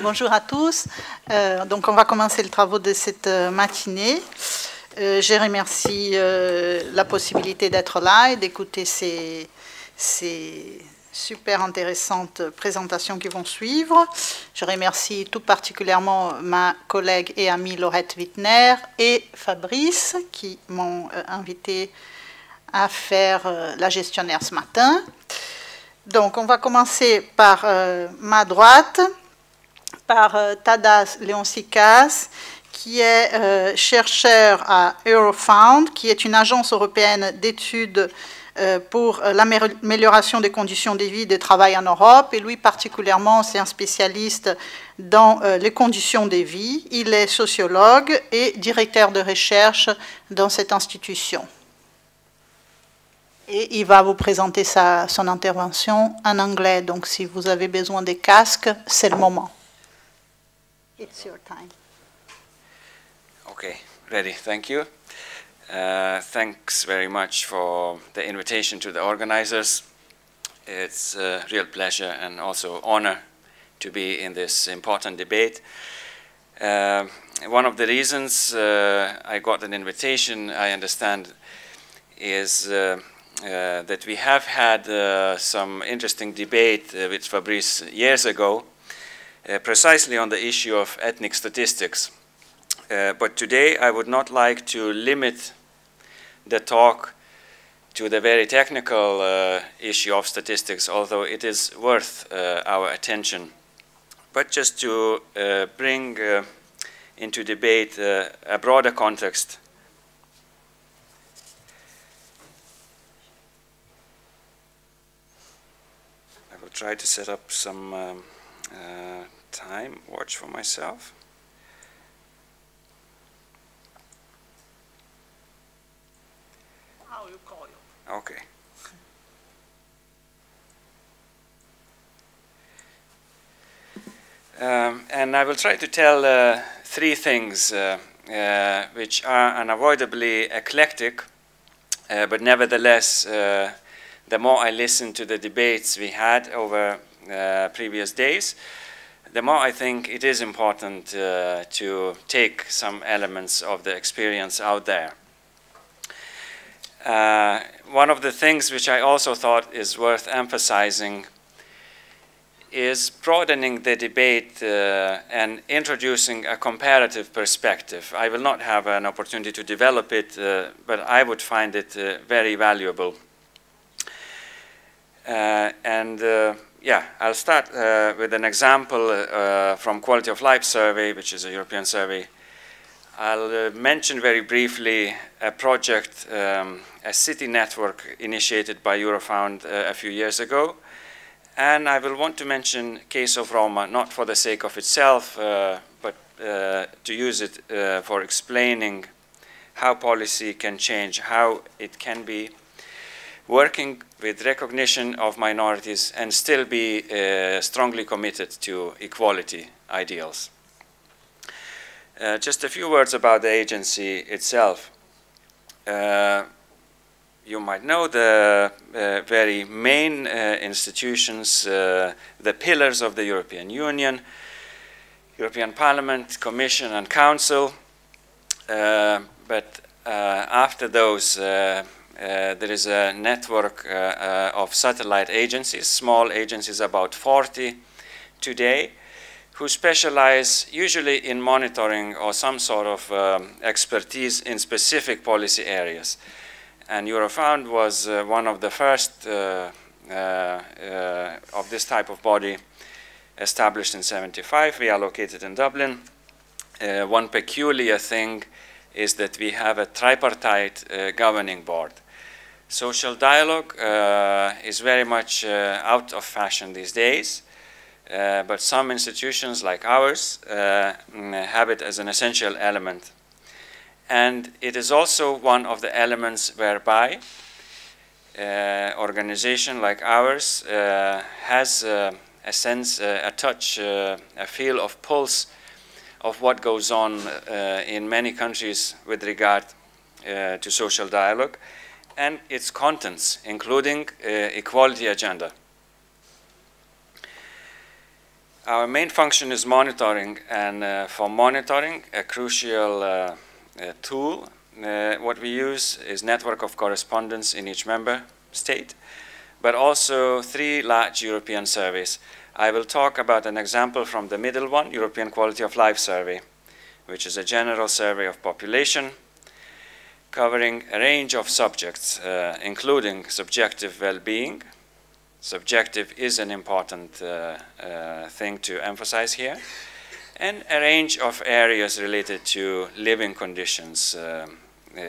Bonjour à tous. Donc on va commencer le travaux de cette matinée. Je remercie la possibilité d'être là et d'écouter ces super intéressantes présentations qui vont suivre. Je remercie tout particulièrement ma collègue et amie Laurette Wittner et Fabrice qui m'ont invité à faire la gestionnaire ce matin. Donc on va commencer par ma droite, par Tadas Leonsikas, qui est chercheur à Eurofound, qui est une agence européenne d'études pour l'amélioration des conditions de vie et de travail en Europe. Et lui, particulièrement, c'est un spécialiste dans les conditions de vie. Il est sociologue et directeur de recherche dans cette institution. Et il va vous présenter son intervention en anglais. Donc, si vous avez besoin des casques, c'est le moment. It's your time. Okay, ready. Thank you. Thanks very much for the invitation to the organizers. It's a real pleasure and also honor to be in this important debate. One of the reasons I got an invitation, I understand, is that we have had some interesting debate with Fabrice years ago, precisely on the issue of ethnic statistics. But today I would not like to limit the talk to the very technical issue of statistics, although it is worth our attention, but just to bring into debate a broader context. I will try to set up some time watch for myself. How you call you? Okay. And I will try to tell three things which are unavoidably eclectic, but nevertheless, the more I listen to the debates we had over previous days, the more I think it is important to take some elements of the experience out there. One of the things which I also thought is worth emphasizing is broadening the debate and introducing a comparative perspective. I will not have an opportunity to develop it, but I would find it very valuable. Yeah, I'll start with an example from Quality of Life Survey, which is a European survey. I'll mention very briefly a project, a city network initiated by Eurofound a few years ago. And I will want to mention Case of Roma, not for the sake of itself, but to use it for explaining how policy can change, how it can be working with recognition of minorities and still be strongly committed to equality ideals. Just a few words about the agency itself. You might know the very main institutions, the pillars of the European Union, European Parliament, Commission, and Council. But after those, there is a network of satellite agencies, small agencies, about 40 today, who specialize usually in monitoring or some sort of expertise in specific policy areas. And Eurofound was one of the first of this type of body, established in '75. We are located in Dublin. One peculiar thing is that we have a tripartite governing board. Social dialogue is very much out of fashion these days, but some institutions like ours have it as an essential element. And it is also one of the elements whereby organization like ours has a sense, a touch, a feel of pulse of what goes on in many countries with regard to social dialogue and its contents, including equality agenda. Our main function is monitoring, and for monitoring, a crucial tool what we use is network of correspondence in each member state, but also 3 large European surveys. I will talk about an example from the middle one, European Quality of Life Survey, which is a general survey of population covering a range of subjects, including subjective well-being. Subjective is an important thing to emphasize here, and a range of areas related to living conditions,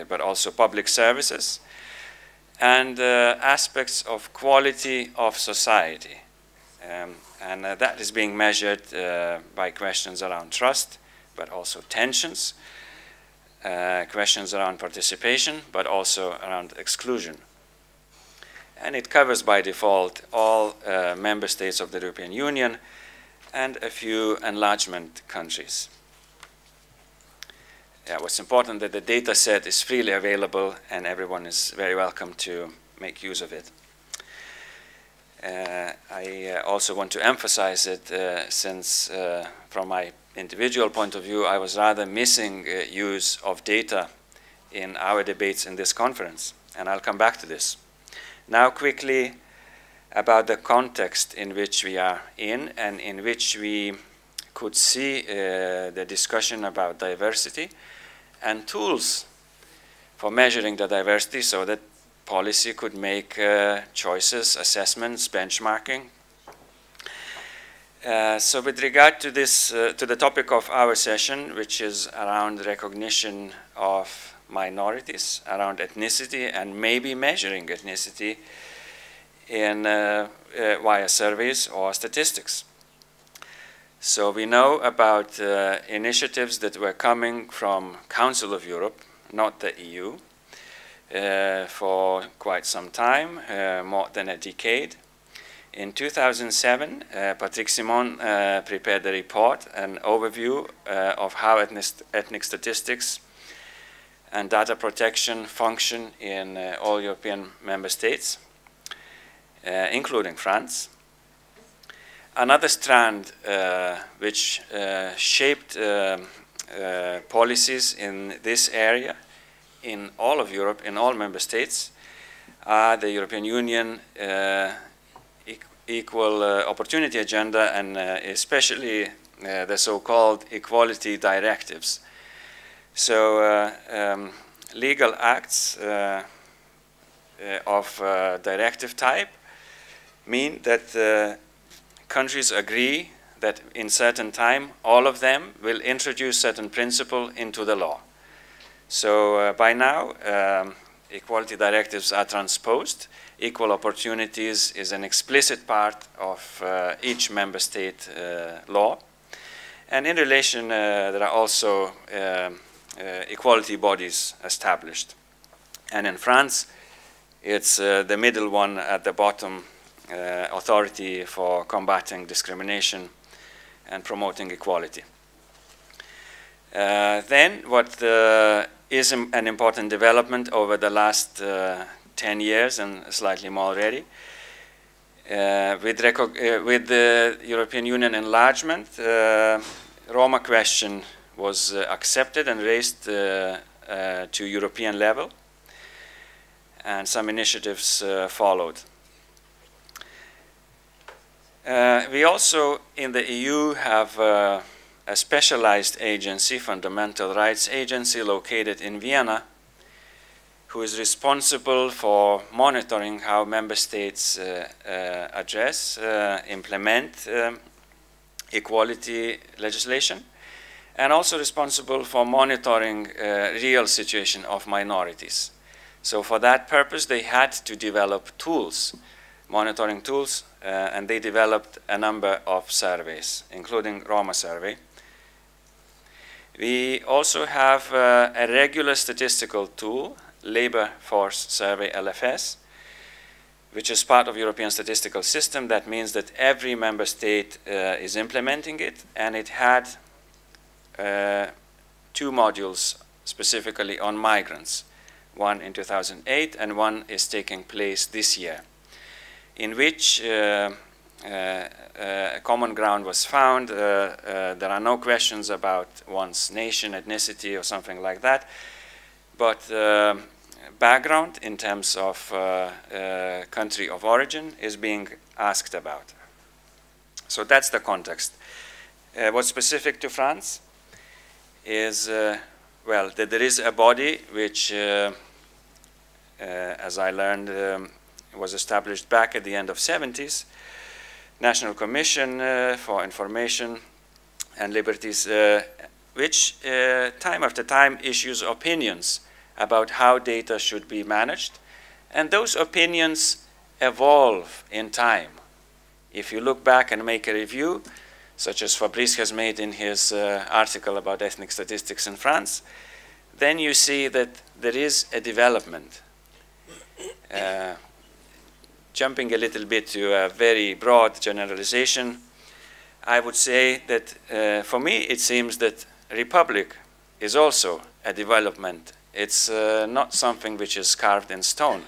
but also public services, and aspects of quality of society. And that is being measured by questions around trust, but also tensions, questions around participation, but also around exclusion. And it covers by default all member states of the European Union and a few enlargement countries. Yeah, what's important that the data set is freely available and everyone is very welcome to make use of it. I also want to emphasize it since from my individual point of view I was rather missing use of data in our debates in this conference, and I'll come back to this. Now quickly about the context in which we are in and in which we could see the discussion about diversity and tools for measuring the diversity so that policy could make choices, assessments, benchmarking. So with regard to this, to the topic of our session, which is around recognition of minorities, around ethnicity, and maybe measuring ethnicity in via surveys or statistics. So we know about initiatives that were coming from Council of Europe, not the EU, for quite some time, more than a decade. In 2007, Patrick Simon prepared a report, an overview of how ethnic statistics and data protection function in all European member states, including France. Another strand which shaped policies in this area in all of Europe, in all member states, are the European Union Equal Opportunity Agenda, and especially the so-called equality directives. So legal acts of directive type mean that countries agree that in certain time all of them will introduce certain principle into the law. So by now equality directives are transposed. Equal opportunities is an explicit part of each member state law. And in relation there are also equality bodies established. And in France it's the middle one at the bottom, Authority for Combating Discrimination and Promoting Equality. Then what is an important development over the last 10 years and slightly more already, with the European Union enlargement, Roma question was accepted and raised to European level, and some initiatives followed. We also in the EU have a specialized agency, Fundamental Rights Agency, located in Vienna, who is responsible for monitoring how member states address, implement equality legislation, and also responsible for monitoring real situation of minorities. So for that purpose they had to develop tools, monitoring tools, and they developed a number of surveys, including Roma survey. We also have a regular statistical tool, Labor Force Survey, LFS, which is part of European statistical system. That means that every member state is implementing it, and it had 2 modules specifically on migrants, one in 2008 and one is taking place this year, in which a common ground was found. There are no questions about one's nation, ethnicity, or something like that. But background in terms of country of origin is being asked about. So that's the context. What's specific to France is, well, that there is a body which, as I learned, was established back at the end of 70s, National Commission for Information and Liberties, which time after time issues opinions about how data should be managed. And those opinions evolve in time. If you look back and make a review, such as Fabrice has made in his article about ethnic statistics in France, then you see that there is a development. Jumping a little bit to a very broad generalization, I would say that for me it seems that Republic is also a development. It's not something which is carved in stone.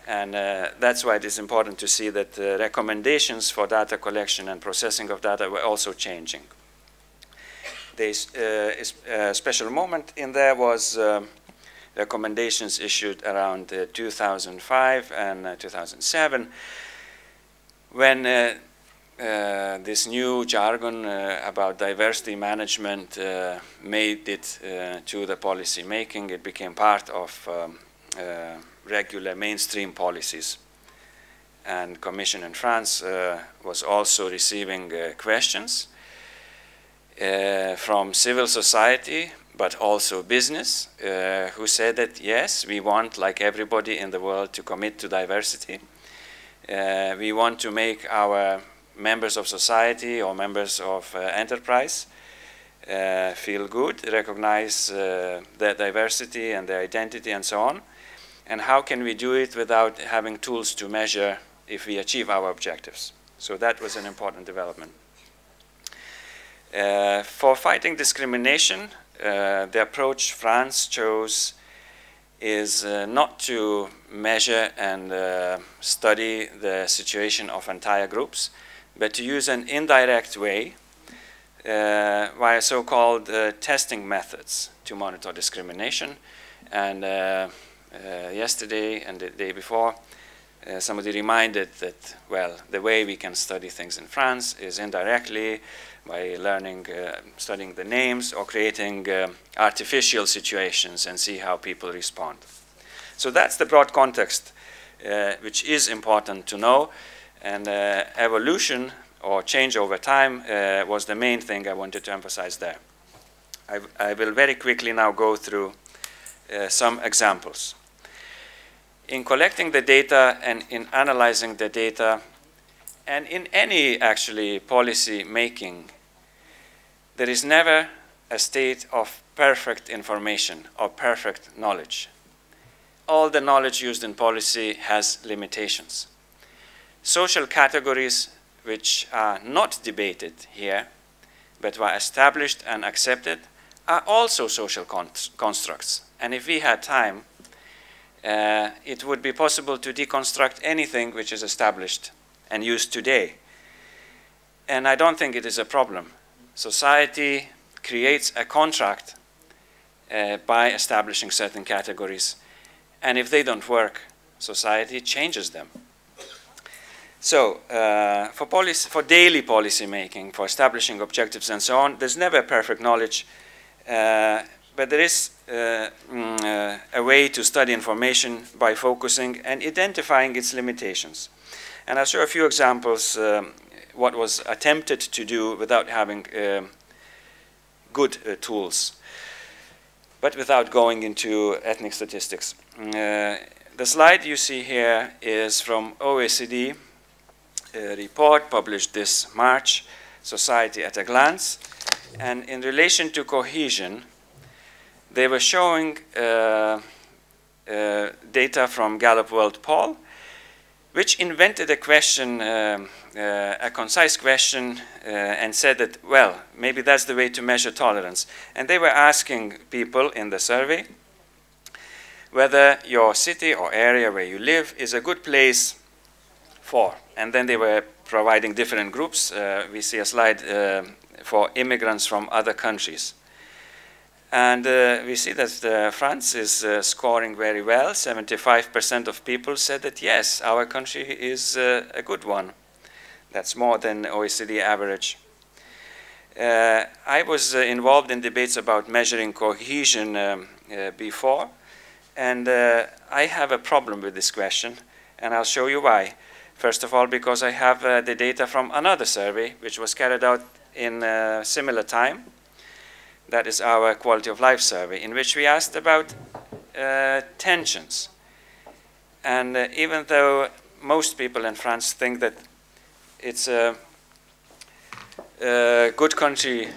And that's why it is important to see that recommendations for data collection and processing of data were also changing. A special moment in there was recommendations issued around 2005 and 2007, when this new jargon about diversity management made it to the policy making. It became part of regular mainstream policies. And Commission in France was also receiving questions from civil society, but also business, who said that, yes, we want, like everybody in the world, to commit to diversity. We want to make our members of society or members of enterprise feel good, recognize their diversity and their identity and so on. And how can we do it without having tools to measure if we achieve our objectives? So that was an important development. For fighting discrimination, the approach France chose is not to measure and study the situation of entire groups, but to use an indirect way via so-called testing methods to monitor discrimination. And yesterday and the day before, somebody reminded that, well, the way we can study things in France is indirectly by learning, studying the names or creating artificial situations and see how people respond. So that's the broad context, which is important to know. And evolution or change over time was the main thing I wanted to emphasize there. I will very quickly now go through some examples. In collecting the data and in analyzing the data, and in any, actually, policy making, there is never a state of perfect information or perfect knowledge. All the knowledge used in policy has limitations. Social categories which are not debated here, but were established and accepted, are also social constructs. And if we had time, it would be possible to deconstruct anything which is established and used today. And I don't think it is a problem. Society creates a contract by establishing certain categories. And if they don't work, society changes them. So for daily policy making, for establishing objectives and so on, there's never perfect knowledge. But there is a way to study information by focusing and identifying its limitations. And I'll show a few examples what was attempted to do without having good tools, but without going into ethnic statistics. The slide you see here is from OECD, a report published this March, Society at a Glance. And in relation to cohesion, they were showing data from Gallup World Poll, which invented a question, a concise question, and said that, well, maybe that's the way to measure tolerance. And they were asking people in the survey whether your city or area where you live is a good place for. And then they were providing different groups. We see a slide for immigrants from other countries. And we see that France is scoring very well. 75% of people said that, yes, our country is a good one. That's more than OECD average. I was involved in debates about measuring cohesion before, and I have a problem with this question, and I'll show you why. First of all, because I have the data from another survey, which was carried out in a similar time. That is our quality of life survey, in which we asked about tensions. And even though most people in France think that it's a good country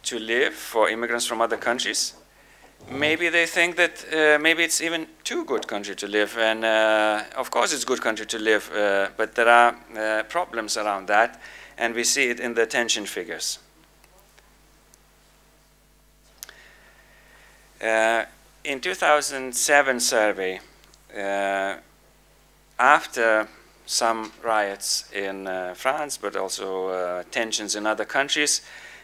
to live for immigrants from other countries, maybe they think that maybe it's even too good country to live. And of course it's a good country to live, but there are problems around that, and we see it in the tension figures. In 2007 survey, after some riots in France, but also tensions in other countries,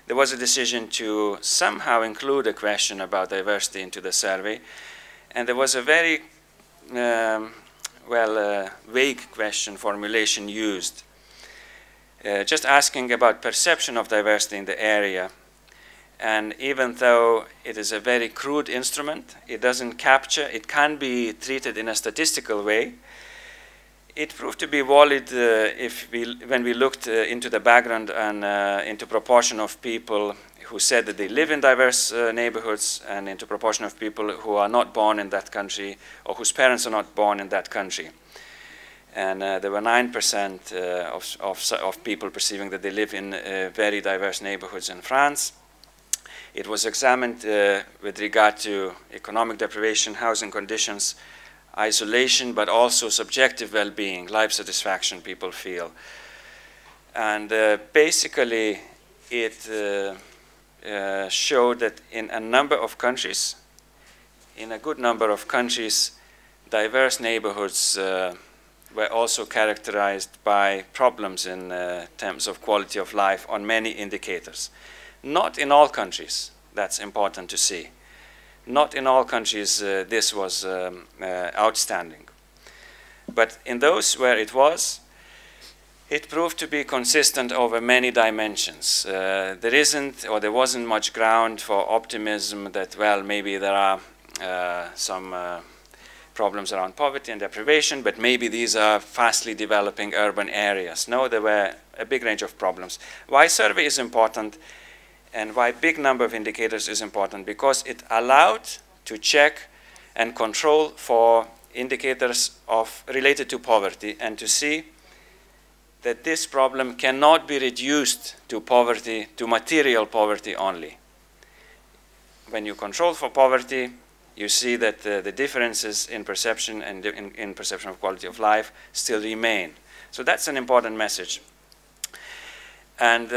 there was a decision to somehow include a question about diversity into the survey. And there was a very vague question formulation used, just asking about perception of diversity in the area. And even though it is a very crude instrument, it doesn't capture, it can be treated in a statistical way. It proved to be valid when we looked into the background and into proportion of people who said that they live in diverse neighborhoods, and into proportion of people who are not born in that country or whose parents are not born in that country. And there were 9% of people perceiving that they live in very diverse neighborhoods in France. It was examined with regard to economic deprivation, housing conditions, isolation, but also subjective well-being, life satisfaction people feel. And basically, it showed that in a number of countries, in a good number of countries, diverse neighborhoods were also characterized by problems in terms of quality of life on many indicators. Not in all countries, that's important to see. Not in all countries this was outstanding. But in those where it was, it proved to be consistent over many dimensions. There wasn't much ground for optimism that, well, maybe there are some problems around poverty and deprivation, but maybe these are fastly developing urban areas. No, there were a big range of problems. Why survey is important and why big number of indicators is important? Because it allowed to check and control for indicators related to poverty, and to see that this problem cannot be reduced to poverty, to material poverty only. When you control for poverty, you see that the differences in perception and in perception of quality of life still remain. So that's an important message. And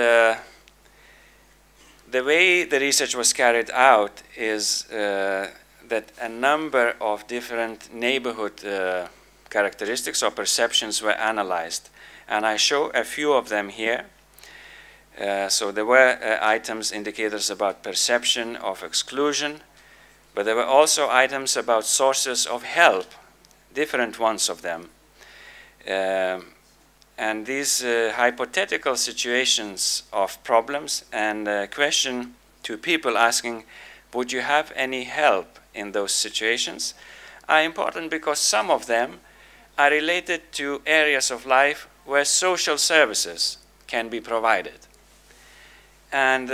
the way the research was carried out is that a number of different neighborhood characteristics or perceptions were analyzed. And I show a few of them here. So there were items, indicators about perception of exclusion, but there were also items about sources of help, different ones of them. And these hypothetical situations of problems and question to people asking, would you have any help in those situations, are important because some of them are related to areas of life where social services can be provided. And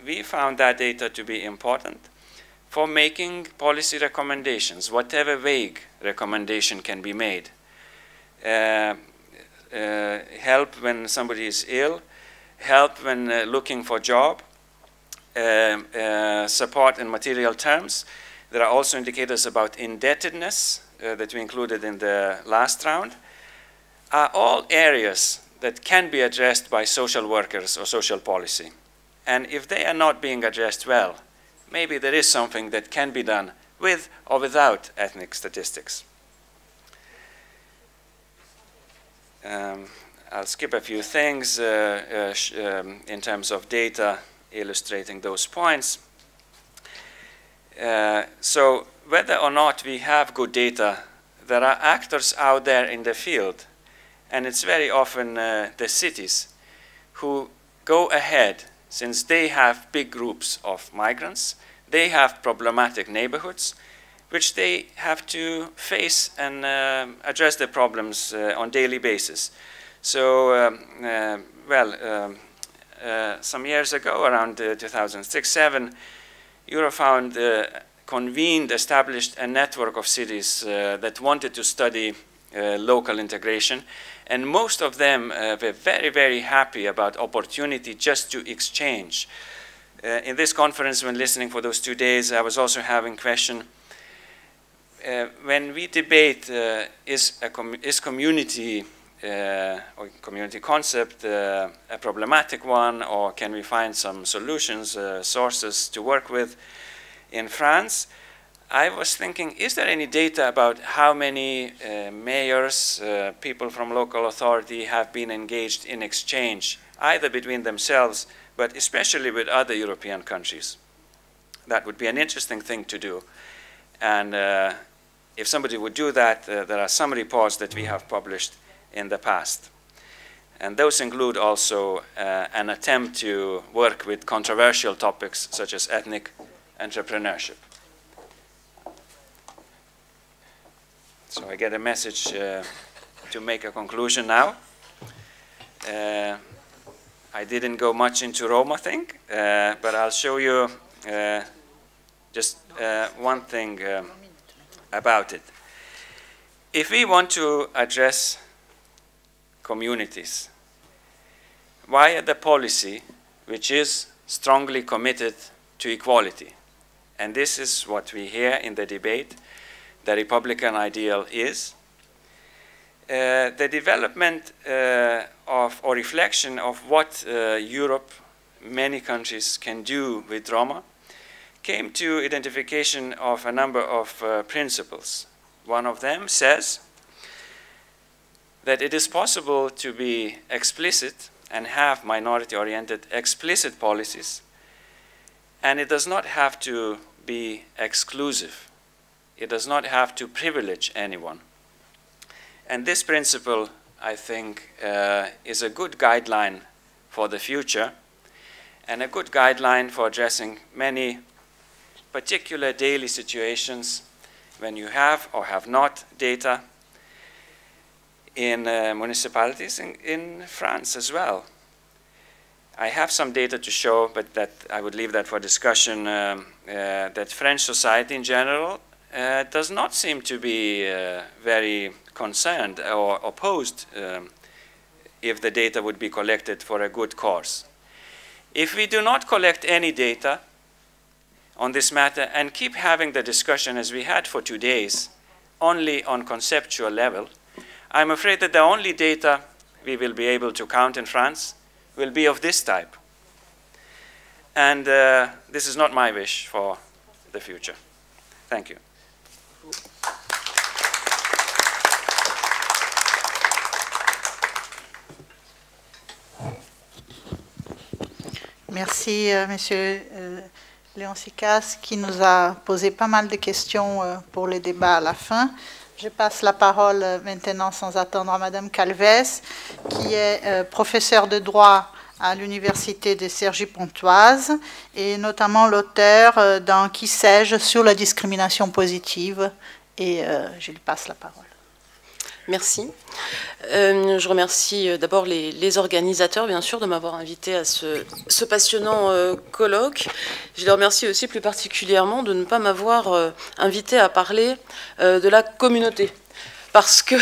we found that data to be important for making policy recommendations, whatever vague recommendation can be made. Help when somebody is ill, help when looking for a job, support in material terms. There are also indicators about indebtedness that we included in the last round, are all areas that can be addressed by social workers or social policy. And if they are not being addressed well, maybe there is something that can be done with or without ethnic statistics. I'll skip a few things in terms of data illustrating those points. So whether or not we have good data, there are actors out there in the field, and it's very often the cities who go ahead, since they have big groups of migrants, they have problematic neighborhoods, which they have to face and address the problems on a daily basis. So, some years ago, around 2006-07, Eurofound established a network of cities that wanted to study local integration, and most of them were very, very happy about opportunity just to exchange. In this conference, when listening for those 2 days, I was also having question, when we debate is community or community concept a problematic one, or can we find some solutions, sources to work with? In France, I was thinking, is there any data about how many mayors, people from local authority have been engaged in exchange, either between themselves, but especially with other European countries? That would be an interesting thing to do. And if somebody would do that, there are some reports that we have published in the past. And those include also an attempt to work with controversial topics such as ethnic entrepreneurship. So I get a message to make a conclusion now. I didn't go much into Rome, I think, but I'll show you just one thing about it. If we want to address communities via the policy which is strongly committed to equality, and this is what we hear in the debate, the Republican ideal is, the development of or reflection of what Europe, many countries can do with Roma, came to identification of a number of principles. One of them says that it is possible to be explicit and have minority-oriented explicit policies, and it does not have to be exclusive. It does not have to privilege anyone. And this principle, I think, is a good guideline for the future, and a good guideline for addressing many particular daily situations when you have or have not data in municipalities in France as well. I have some data to show, but that I would leave that for discussion, that French society in general does not seem to be very concerned or opposed if the data would be collected for a good cause. If we do not collect any data on this matter and keep having the discussion as we had for 2 days, only on conceptual level, I'm afraid that the only data we will be able to count in France will be of this type. And this is not my wish for the future. Thank you. Merci, Monsieur Léon Sikas, qui nous a posé pas mal de questions pour le débat à la fin. Je passe la parole maintenant sans attendre à Madame Calvez, qui est professeure de droit à l'Université de Cergy-Pontoise et notamment l'auteur d'un Qui sais-je sur la discrimination positive. Et je lui passe la parole. Merci. Je remercie d'abord les organisateurs, bien sûr, de m'avoir invité à ce passionnant colloque. Je les remercie aussi plus particulièrement de ne pas m'avoir invité à parler de la communauté. Parce que,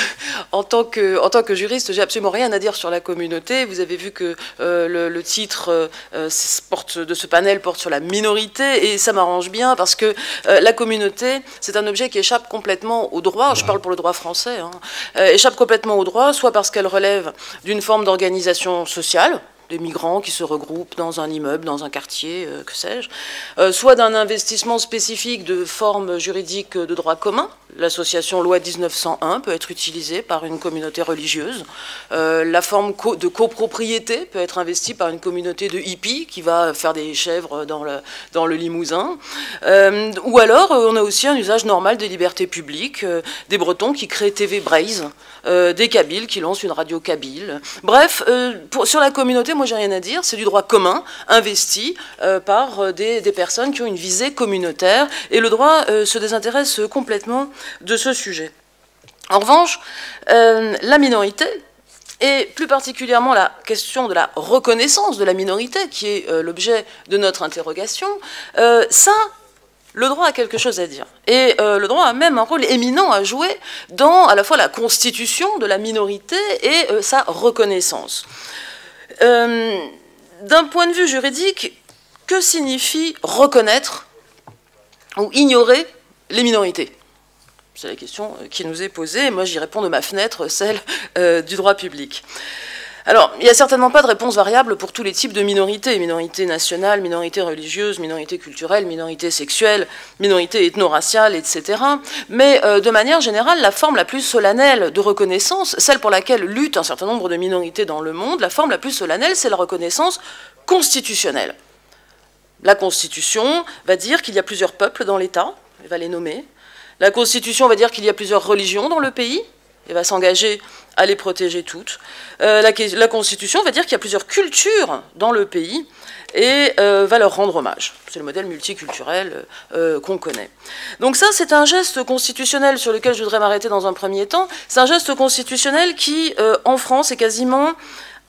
en tant que juriste, j'ai absolument rien à dire sur la communauté. Vous avez vu que le titre de ce panel porte sur la minorité, et ça m'arrange bien, parce que la communauté, c'est un objet qui échappe complètement au droit, je parle pour le droit français, hein, échappe complètement au droit, soit parce qu'elle relève d'une forme d'organisation sociale, des migrants qui se regroupent dans un immeuble, dans un quartier, que sais-je, soit d'un investissement spécifique de forme juridique de droit commun. L'association loi 1901 peut être utilisée par une communauté religieuse. La forme de copropriété peut être investie par une communauté de hippies qui va faire des chèvres dans le Limousin. Ou alors, on a aussi un usage normal des libertés publiques, des Bretons qui créent TV Braise, des Kabyles qui lancent une radio kabyle. Bref, sur la communauté, moi j'ai rien à dire, c'est du droit commun, investi par des personnes qui ont une visée communautaire, et le droit se désintéresse complètement de ce sujet. En revanche, la minorité, et plus particulièrement la question de la reconnaissance de la minorité, qui est l'objet de notre interrogation, ça, le droit a quelque chose à dire. Et le droit a même un rôle éminent à jouer dans à la fois la constitution de la minorité et sa reconnaissance. D'un point de vue juridique, que signifie reconnaître ou ignorer les minorités ? C'est la question qui nous est posée, et moi j'y réponds de ma fenêtre, celle du droit public. Alors, il n'y a certainement pas de réponse variable pour tous les types de minorités. Minorités nationales, minorités religieuses, minorités culturelles, minorités sexuelles, minorités ethno-raciales, etc. Mais de manière générale, la forme la plus solennelle de reconnaissance, celle pour laquelle luttent un certain nombre de minorités dans le monde, la forme la plus solennelle, c'est la reconnaissance constitutionnelle. La Constitution va dire qu'il y a plusieurs peuples dans l'État, elle va les nommer. La Constitution va dire qu'il y a plusieurs religions dans le pays, et va s'engager à les protéger toutes. La Constitution va dire qu'il y a plusieurs cultures dans le pays, et va leur rendre hommage. C'est le modèle multiculturel qu'on connaît. Donc ça, c'est un geste constitutionnel sur lequel je voudrais m'arrêter dans un premier temps. C'est un geste constitutionnel qui, en France, est quasiment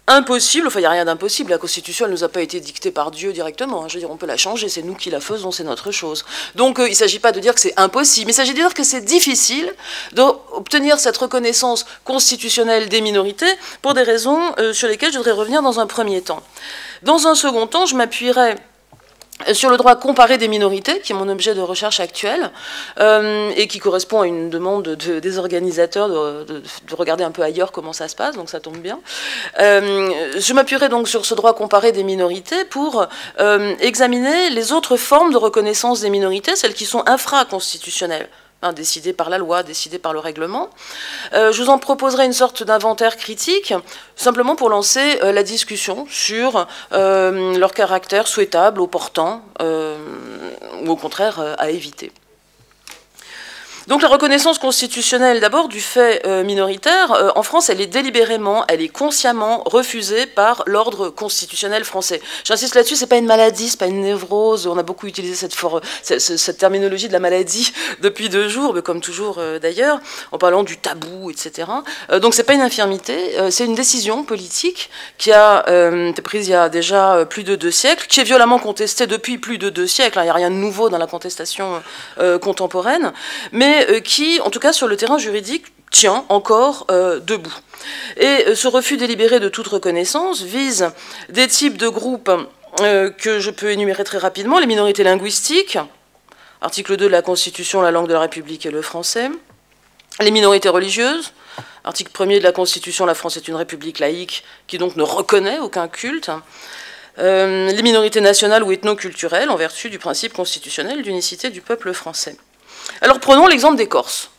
impossible. Enfin, il n'y a rien d'impossible. La Constitution, elle ne nous a pas été dictée par Dieu directement. Je veux dire, on peut la changer, c'est nous qui la faisons, c'est notre chose. Donc, il ne s'agit pas de dire que c'est impossible, mais il s'agit de dire que c'est difficile d'obtenir cette reconnaissance constitutionnelle des minorités pour des raisons sur lesquelles je voudrais revenir dans un premier temps. Dans un second temps, je m'appuierai sur le droit comparé des minorités, qui est mon objet de recherche actuel, et qui correspond à une demande des organisateurs de regarder un peu ailleurs comment ça se passe, donc ça tombe bien. Je m'appuierai donc sur ce droit comparé des minorités pour examiner les autres formes de reconnaissance des minorités, celles qui sont infraconstitutionnelles, décidées par la loi, décidées par le règlement. Je vous en proposerai une sorte d'inventaire critique, simplement pour lancer la discussion sur leur caractère souhaitable, opportun, ou au contraire à éviter. Donc la reconnaissance constitutionnelle, d'abord, du fait minoritaire, en France, elle est délibérément, elle est consciemment refusée par l'ordre constitutionnel français. J'insiste là-dessus, c'est pas une maladie, c'est pas une névrose, on a beaucoup utilisé cette terminologie de la maladie depuis 2 jours, mais comme toujours d'ailleurs, en parlant du tabou, etc. Donc c'est pas une infirmité, c'est une décision politique qui a été prise il y a déjà plus de 2 siècles, qui est violemment contestée depuis plus de 2 siècles, il n'y a rien de nouveau dans la contestation contemporaine, mais qui, en tout cas sur le terrain juridique, tient encore debout. Et ce refus délibéré de toute reconnaissance vise des types de groupes que je peux énumérer très rapidement, les minorités linguistiques, article 2 de la Constitution, la langue de la République est le français, les minorités religieuses, article 1er de la Constitution, la France est une république laïque qui donc ne reconnaît aucun culte, les minorités nationales ou ethnoculturelles en vertu du principe constitutionnel d'unicité du peuple français. Alors prenons l'exemple des Corses,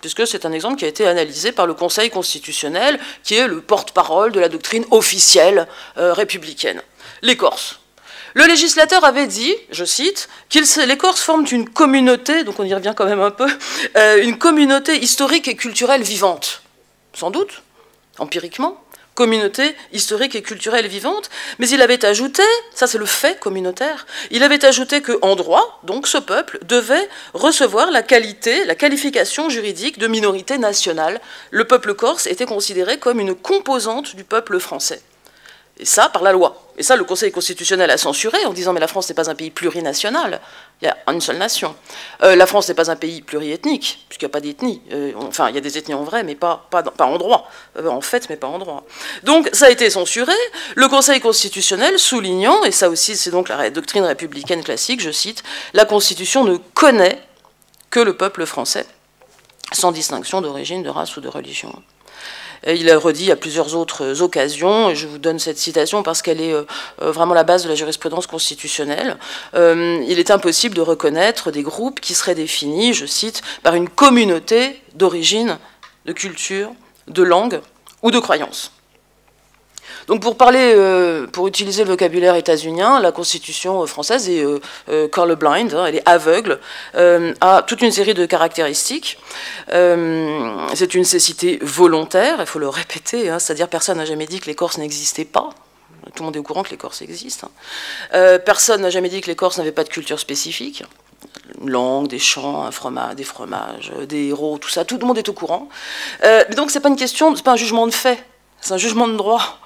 puisque c'est un exemple qui a été analysé par le Conseil constitutionnel, qui est le porte-parole de la doctrine officielle républicaine. Les Corses. Le législateur avait dit, je cite, que les Corses forment une communauté, donc on y revient quand même un peu, une communauté historique et culturelle vivante. Sans doute, empiriquement. Communauté historique et culturelle vivante, mais il avait ajouté, ça c'est le fait communautaire, il avait ajouté qu'en droit, donc ce peuple devait recevoir la qualification juridique de minorité nationale. Le peuple corse était considéré comme une composante du peuple français. Et ça, par la loi. Et ça, le Conseil constitutionnel a censuré en disant « mais la France n'est pas un pays plurinational, il y a une seule nation. La France n'est pas un pays pluriethnique, puisqu'il n'y a pas d'ethnie. Enfin, il y a des ethnies en vrai, mais pas en droit. En fait, mais pas en droit. » Donc, ça a été censuré. Le Conseil constitutionnel soulignant, et ça aussi c'est donc la doctrine républicaine classique, je cite, « la Constitution ne connaît que le peuple français, sans distinction d'origine, de race ou de religion. » Il a redit à plusieurs autres occasions, et je vous donne cette citation parce qu'elle est vraiment la base de la jurisprudence constitutionnelle. Il est impossible de reconnaître des groupes qui seraient définis, je cite, par une communauté d'origine, de culture, de langue ou de croyance. Donc pour utiliser le vocabulaire états-unien, la Constitution française est colorblind, elle est aveugle, a toute une série de caractéristiques. C'est une cécité volontaire, il faut le répéter, c'est-à-dire personne n'a jamais dit que les Corses n'existaient pas. Tout le monde est au courant que les Corses existent. Personne n'a jamais dit que les Corses n'avaient pas de culture spécifique. Une langue, des chants, des fromages, des héros, tout ça, tout le monde est au courant. Mais donc c'est pas une question, c'est pas un jugement de fait, c'est un jugement de droit.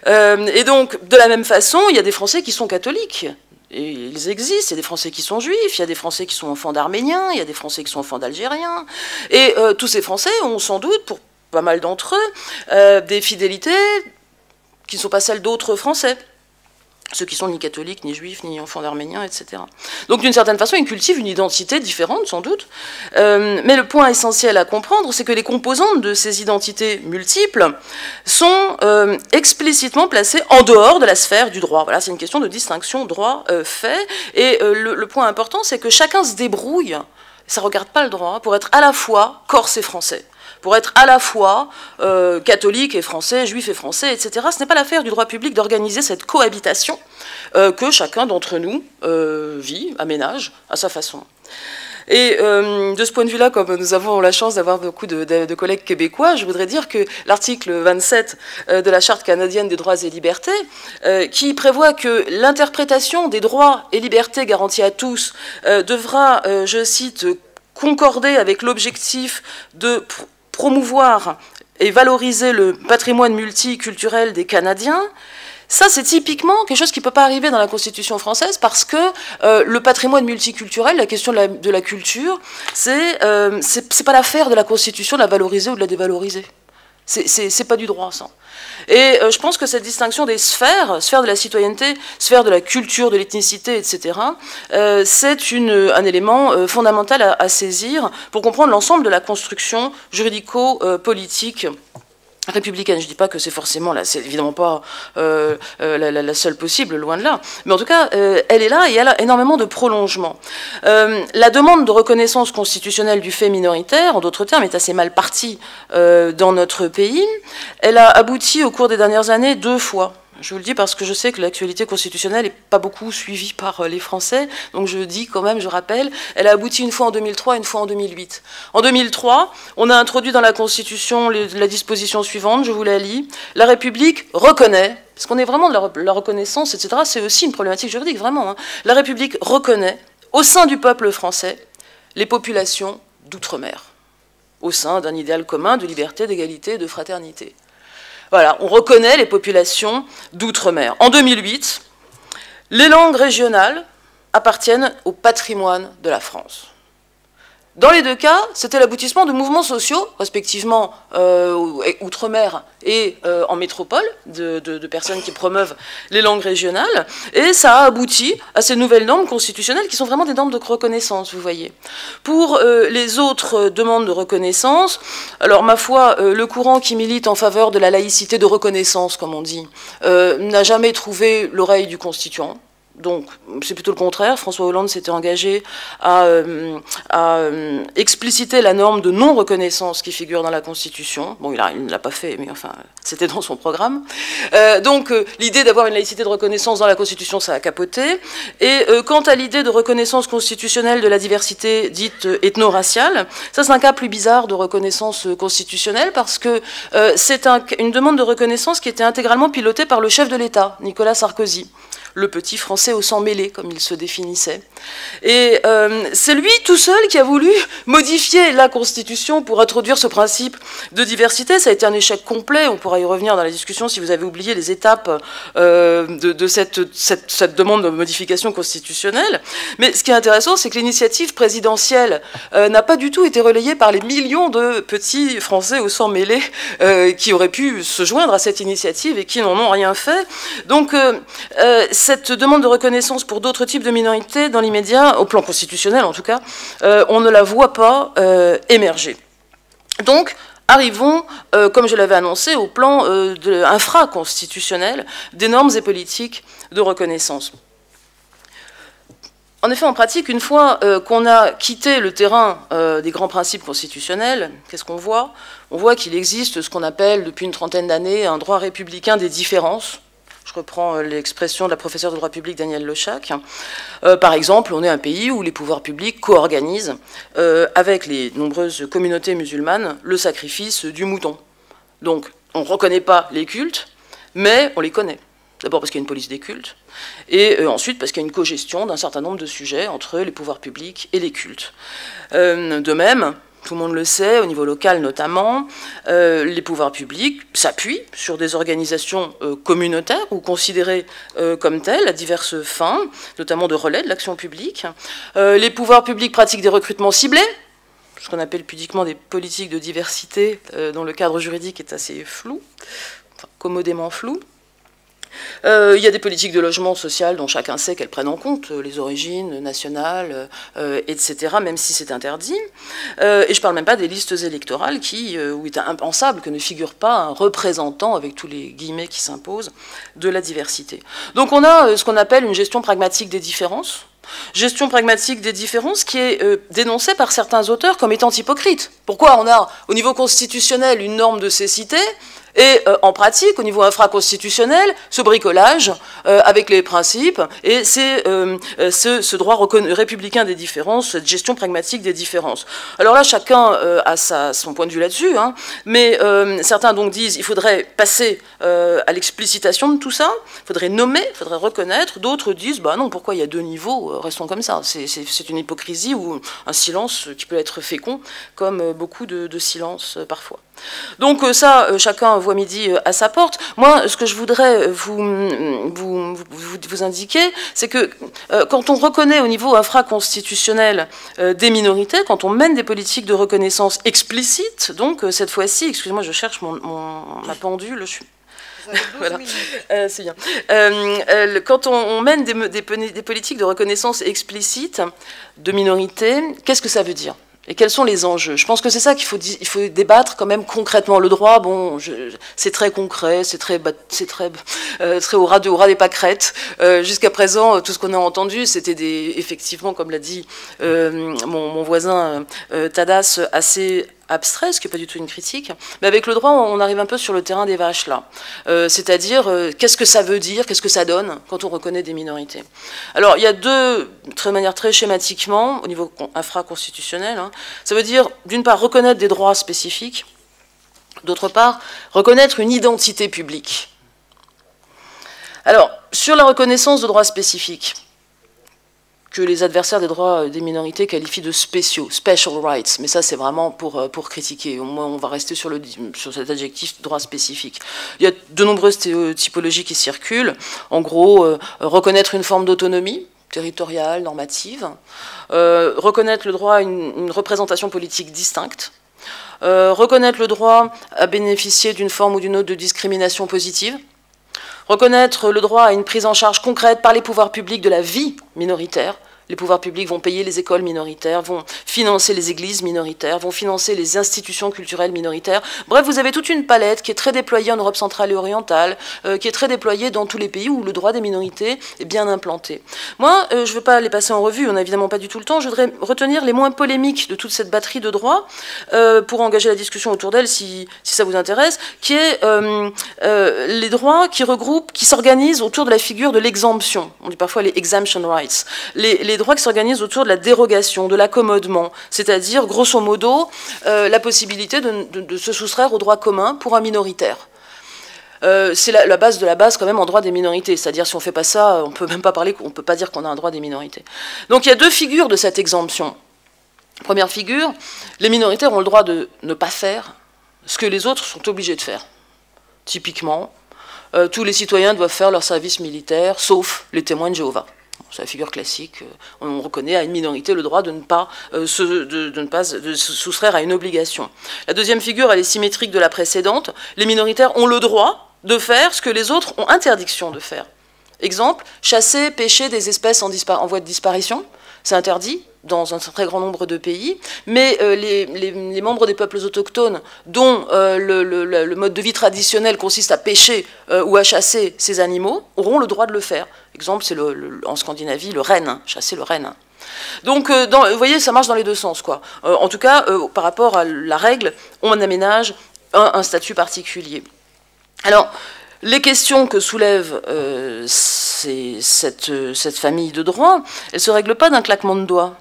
Et donc, de la même façon, il y a des Français qui sont catholiques. Et ils existent. Il y a des Français qui sont juifs, il y a des Français qui sont enfants d'Arméniens, il y a des Français qui sont enfants d'Algériens. Et tous ces Français ont sans doute, pour pas mal d'entre eux, des fidélités qui ne sont pas celles d'autres Français. Ceux qui sont ni catholiques, ni juifs, ni enfants d'Arméniens, etc. Donc d'une certaine façon, ils cultivent une identité différente, sans doute. Mais le point essentiel à comprendre, c'est que les composantes de ces identités multiples sont explicitement placées en dehors de la sphère du droit. Voilà, c'est une question de distinction droit-fait. Et le point important, c'est que chacun se débrouille, ça ne regarde pas le droit, pour être à la fois corse et français. Pour être à la fois catholique et français, juif et français, etc. Ce n'est pas l'affaire du droit public d'organiser cette cohabitation que chacun d'entre nous vit, aménage à sa façon. Et de ce point de vue-là, comme nous avons la chance d'avoir beaucoup de collègues québécois, je voudrais dire que l'article 27 de la Charte canadienne des droits et libertés, qui prévoit que l'interprétation des droits et libertés garantis à tous devra, je cite, concorder avec l'objectif de promouvoir et valoriser le patrimoine multiculturel des Canadiens, ça c'est typiquement quelque chose qui ne peut pas arriver dans la Constitution française parce que le patrimoine multiculturel, la question de la culture, c'est pas l'affaire de la Constitution de la valoriser ou de la dévaloriser. C'est pas du droit, ça. Et je pense que cette distinction des sphères, sphère de la citoyenneté, sphère de la culture, de l'ethnicité, etc., c'est un élément fondamental à saisir pour comprendre l'ensemble de la construction juridico-politique républicaine. Je ne dis pas que c'est forcément là, c'est évidemment pas la seule possible, loin de là. Mais en tout cas, elle est là et elle a énormément de prolongement. La demande de reconnaissance constitutionnelle du fait minoritaire, en d'autres termes, est assez mal partie dans notre pays. Elle a abouti au cours des dernières années 2 fois. Je vous le dis parce que je sais que l'actualité constitutionnelle n'est pas beaucoup suivie par les Français, donc je dis quand même, je rappelle, elle a abouti une fois en 2003 et une fois en 2008. En 2003, on a introduit dans la Constitution la disposition suivante, je vous la lis. La République reconnaît, parce qu'on est vraiment de la reconnaissance, etc., c'est aussi une problématique juridique, vraiment. La République reconnaît, au sein du peuple français, les populations d'outre-mer, au sein d'un idéal commun de liberté, d'égalité et de fraternité. Voilà, on reconnaît les populations d'outre-mer. En 2008, les langues régionales appartiennent au patrimoine de la France. Dans les 2 cas, c'était l'aboutissement de mouvements sociaux, respectivement outre-mer et en métropole, de personnes qui promeuvent les langues régionales, et ça a abouti à ces nouvelles normes constitutionnelles qui sont vraiment des normes de reconnaissance, vous voyez. Pour les autres demandes de reconnaissance, alors ma foi, le courant qui milite en faveur de la laïcité de reconnaissance, comme on dit, n'a jamais trouvé l'oreille du constituant. Donc, c'est plutôt le contraire. François Hollande s'était engagé à expliciter la norme de non-reconnaissance qui figure dans la Constitution. Bon, il ne l'a pas fait, mais enfin, c'était dans son programme. Donc, l'idée d'avoir une laïcité de reconnaissance dans la Constitution, ça a capoté. Et quant à l'idée de reconnaissance constitutionnelle de la diversité dite ethno-raciale, ça, c'est un cas plus bizarre de reconnaissance constitutionnelle parce que c'est une demande de reconnaissance qui était intégralement pilotée par le chef de l'État, Nicolas Sarkozy. Le petit français au sang mêlé, comme il se définissait. Et c'est lui tout seul qui a voulu modifier la Constitution pour introduire ce principe de diversité. Ça a été un échec complet, on pourra y revenir dans la discussion si vous avez oublié les étapes de cette demande de modification constitutionnelle. Mais ce qui est intéressant, c'est que l'initiative présidentielle n'a pas du tout été relayée par les millions de petits français au sang mêlé qui auraient pu se joindre à cette initiative et qui n'en ont rien fait. Donc, cette demande de reconnaissance pour d'autres types de minorités, dans l'immédiat, au plan constitutionnel en tout cas, on ne la voit pas émerger. Donc, arrivons, comme je l'avais annoncé, au plan infraconstitutionnel des normes et politiques de reconnaissance. En effet, en pratique, une fois qu'on a quitté le terrain des grands principes constitutionnels, qu'est-ce qu'on voit? On voit qu'il existe ce qu'on appelle, depuis une trentaine d'années, un droit républicain des différences. Je reprends l'expression de la professeure de droit public Danielle Lechac. Par exemple, on est un pays où les pouvoirs publics co-organisent, avec les nombreuses communautés musulmanes, le sacrifice du mouton. Donc, on ne reconnaît pas les cultes, mais on les connaît. D'abord parce qu'il y a une police des cultes, et ensuite parce qu'il y a une cogestion d'un certain nombre de sujets entre les pouvoirs publics et les cultes. De même, tout le monde le sait, au niveau local notamment, les pouvoirs publics s'appuient sur des organisations communautaires ou considérées comme telles à diverses fins, notamment de relais de l'action publique. Les pouvoirs publics pratiquent des recrutements ciblés, ce qu'on appelle pudiquement des politiques de diversité, dont le cadre juridique est assez flou, enfin, commodément flou. Il y a des politiques de logement social dont chacun sait qu'elles prennent en compte les origines nationales, etc., même si c'est interdit. Et je ne parle même pas des listes électorales où il est impensable que ne figure pas un représentant, avec tous les guillemets qui s'imposent, de la diversité. Donc on a ce qu'on appelle une gestion pragmatique des différences. Gestion pragmatique des différences qui est dénoncée par certains auteurs comme étant hypocrite. Pourquoi on a, au niveau constitutionnel, une norme de cécité et en pratique, au niveau infraconstitutionnel, ce bricolage avec les principes et c'est ce droit républicain des différences, cette gestion pragmatique des différences. Alors là, chacun a son point de vue là-dessus, hein, mais certains donc disent qu'il faudrait passer à l'explicitation de tout ça, il faudrait nommer, il faudrait reconnaître, d'autres disent bah non, pourquoi il y a deux niveaux, restons comme ça. C'est une hypocrisie ou un silence qui peut être fécond, comme beaucoup de silences parfois. Donc ça, chacun voit midi à sa porte. Moi, ce que je voudrais vous indiquer, c'est que quand on reconnaît au niveau infraconstitutionnel des minorités, quand on mène des politiques de reconnaissance explicites, donc cette fois-ci, excusez-moi, je cherche ma pendule, je suis... Voilà. C'est bien. Quand on mène des politiques de reconnaissance explicite de minorités, qu'est-ce que ça veut dire ? Et quels sont les enjeux? Je pense que c'est ça qu'il faut débattre quand même concrètement. Le droit, bon, c'est très concret, c'est très au ras des pâquerettes. Jusqu'à présent, tout ce qu'on a entendu, c'était effectivement, comme l'a dit mon voisin Tadas, assez abstrait, ce qui n'est pas du tout une critique, mais avec le droit, on arrive un peu sur le terrain des vaches, là. C'est-à-dire, qu'est-ce que ça veut dire, qu'est-ce que ça donne quand on reconnaît des minorités? Alors, il y a de manière très schématiquement, au niveau infraconstitutionnel, hein, ça veut dire, d'une part, reconnaître des droits spécifiques, d'autre part, reconnaître une identité publique. Alors, sur la reconnaissance de droits spécifiques, que les adversaires des droits des minorités qualifient de spéciaux, special rights, mais ça c'est vraiment pour critiquer. Au moins on va rester sur cet adjectif droit spécifique. Il y a de nombreuses typologies qui circulent. En gros, reconnaître une forme d'autonomie territoriale, normative, reconnaître le droit à une représentation politique distincte, reconnaître le droit à bénéficier d'une forme ou d'une autre de discrimination positive, reconnaître le droit à une prise en charge concrète par les pouvoirs publics de la vie minoritaire. Les pouvoirs publics vont payer les écoles minoritaires, vont financer les églises minoritaires, vont financer les institutions culturelles minoritaires. Bref, vous avez toute une palette qui est très déployée en Europe centrale et orientale, qui est très déployée dans tous les pays où le droit des minorités est bien implanté. Moi, je ne veux pas les passer en revue, on n'a évidemment pas du tout le temps. Je voudrais retenir les moins polémiques de toute cette batterie de droits pour engager la discussion autour d'elle si ça vous intéresse, qui est les droits qui regroupent, qui s'organisent autour de la figure de l'exemption. On dit parfois les exemption rights. Les droits qui s'organisent autour de la dérogation, de l'accommodement, c'est-à-dire, grosso modo, la possibilité de se soustraire aux droits communs pour un minoritaire. C'est la base de la base quand même en droit des minorités, c'est-à-dire si on ne fait pas ça, on peut même pas parler, on peut pas dire qu'on a un droit des minorités. Donc il y a deux figures de cette exemption. Première figure, les minoritaires ont le droit de ne pas faire ce que les autres sont obligés de faire. Typiquement, tous les citoyens doivent faire leur service militaire, sauf les témoins de Jéhovah. C'est la figure classique. On reconnaît à une minorité le droit de ne pas se soustraire à une obligation. La deuxième figure, elle est symétrique de la précédente. Les minoritaires ont le droit de faire ce que les autres ont interdiction de faire. Exemple, chasser, pêcher des espèces en voie de disparition, c'est interdit dans un très grand nombre de pays, mais les membres des peuples autochtones dont le mode de vie traditionnel consiste à pêcher ou à chasser ces animaux auront le droit de le faire. Exemple, c'est en Scandinavie le renne, chasser le renne. Donc, vous voyez, ça marche dans les deux sens, quoi. En tout cas, par rapport à la règle, on aménage un statut particulier. Alors, les questions que soulève cette famille de droit, elles ne se règlent pas d'un claquement de doigts.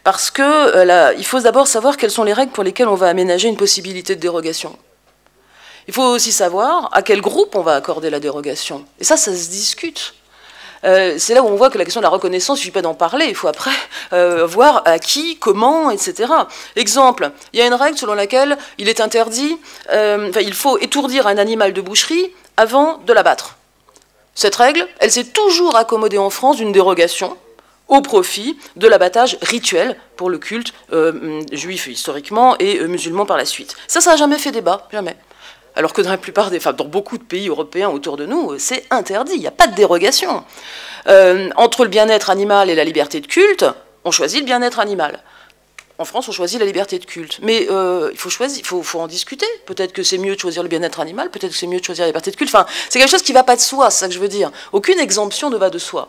Parce que il faut d'abord savoir quelles sont les règles pour lesquelles on va aménager une possibilité de dérogation. Il faut aussi savoir à quel groupe on va accorder la dérogation. Et ça se discute. C'est là où on voit que la question de la reconnaissance, il ne suffit pas d'en parler, il faut après voir à qui, comment, etc. Exemple, il y a une règle selon laquelle il est interdit, il faut étourdir un animal de boucherie avant de l'abattre. Cette règle, elle s'est toujours accommodée en France d'une dérogation au profit de l'abattage rituel pour le culte juif historiquement et musulman par la suite. Ça n'a jamais fait débat, jamais. Alors que dans la plupart dans beaucoup de pays européens autour de nous, c'est interdit, il n'y a pas de dérogation. Entre le bien-être animal et la liberté de culte, on choisit le bien-être animal. En France, on choisit la liberté de culte. Mais il faut en discuter. Peut-être que c'est mieux de choisir le bien-être animal, peut-être que c'est mieux de choisir la liberté de culte. Enfin, c'est quelque chose qui ne va pas de soi, c'est ça que je veux dire. Aucune exemption ne va de soi.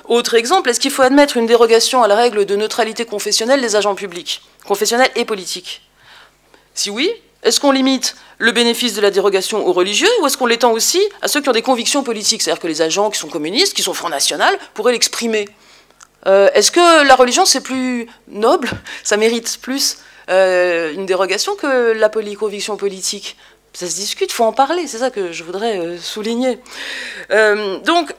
Autre exemple, est-ce qu'il faut admettre une dérogation à la règle de neutralité confessionnelle des agents publics, confessionnels et politiques? Si oui, est-ce qu'on limite le bénéfice de la dérogation aux religieux ou est-ce qu'on l'étend aussi à ceux qui ont des convictions politiques? C'est-à-dire que les agents qui sont communistes, qui sont Front National, pourraient l'exprimer. Est-ce que la religion, c'est plus noble? Ça mérite plus une dérogation que la conviction politique? Ça se discute, il faut en parler, c'est ça que je voudrais souligner. Donc,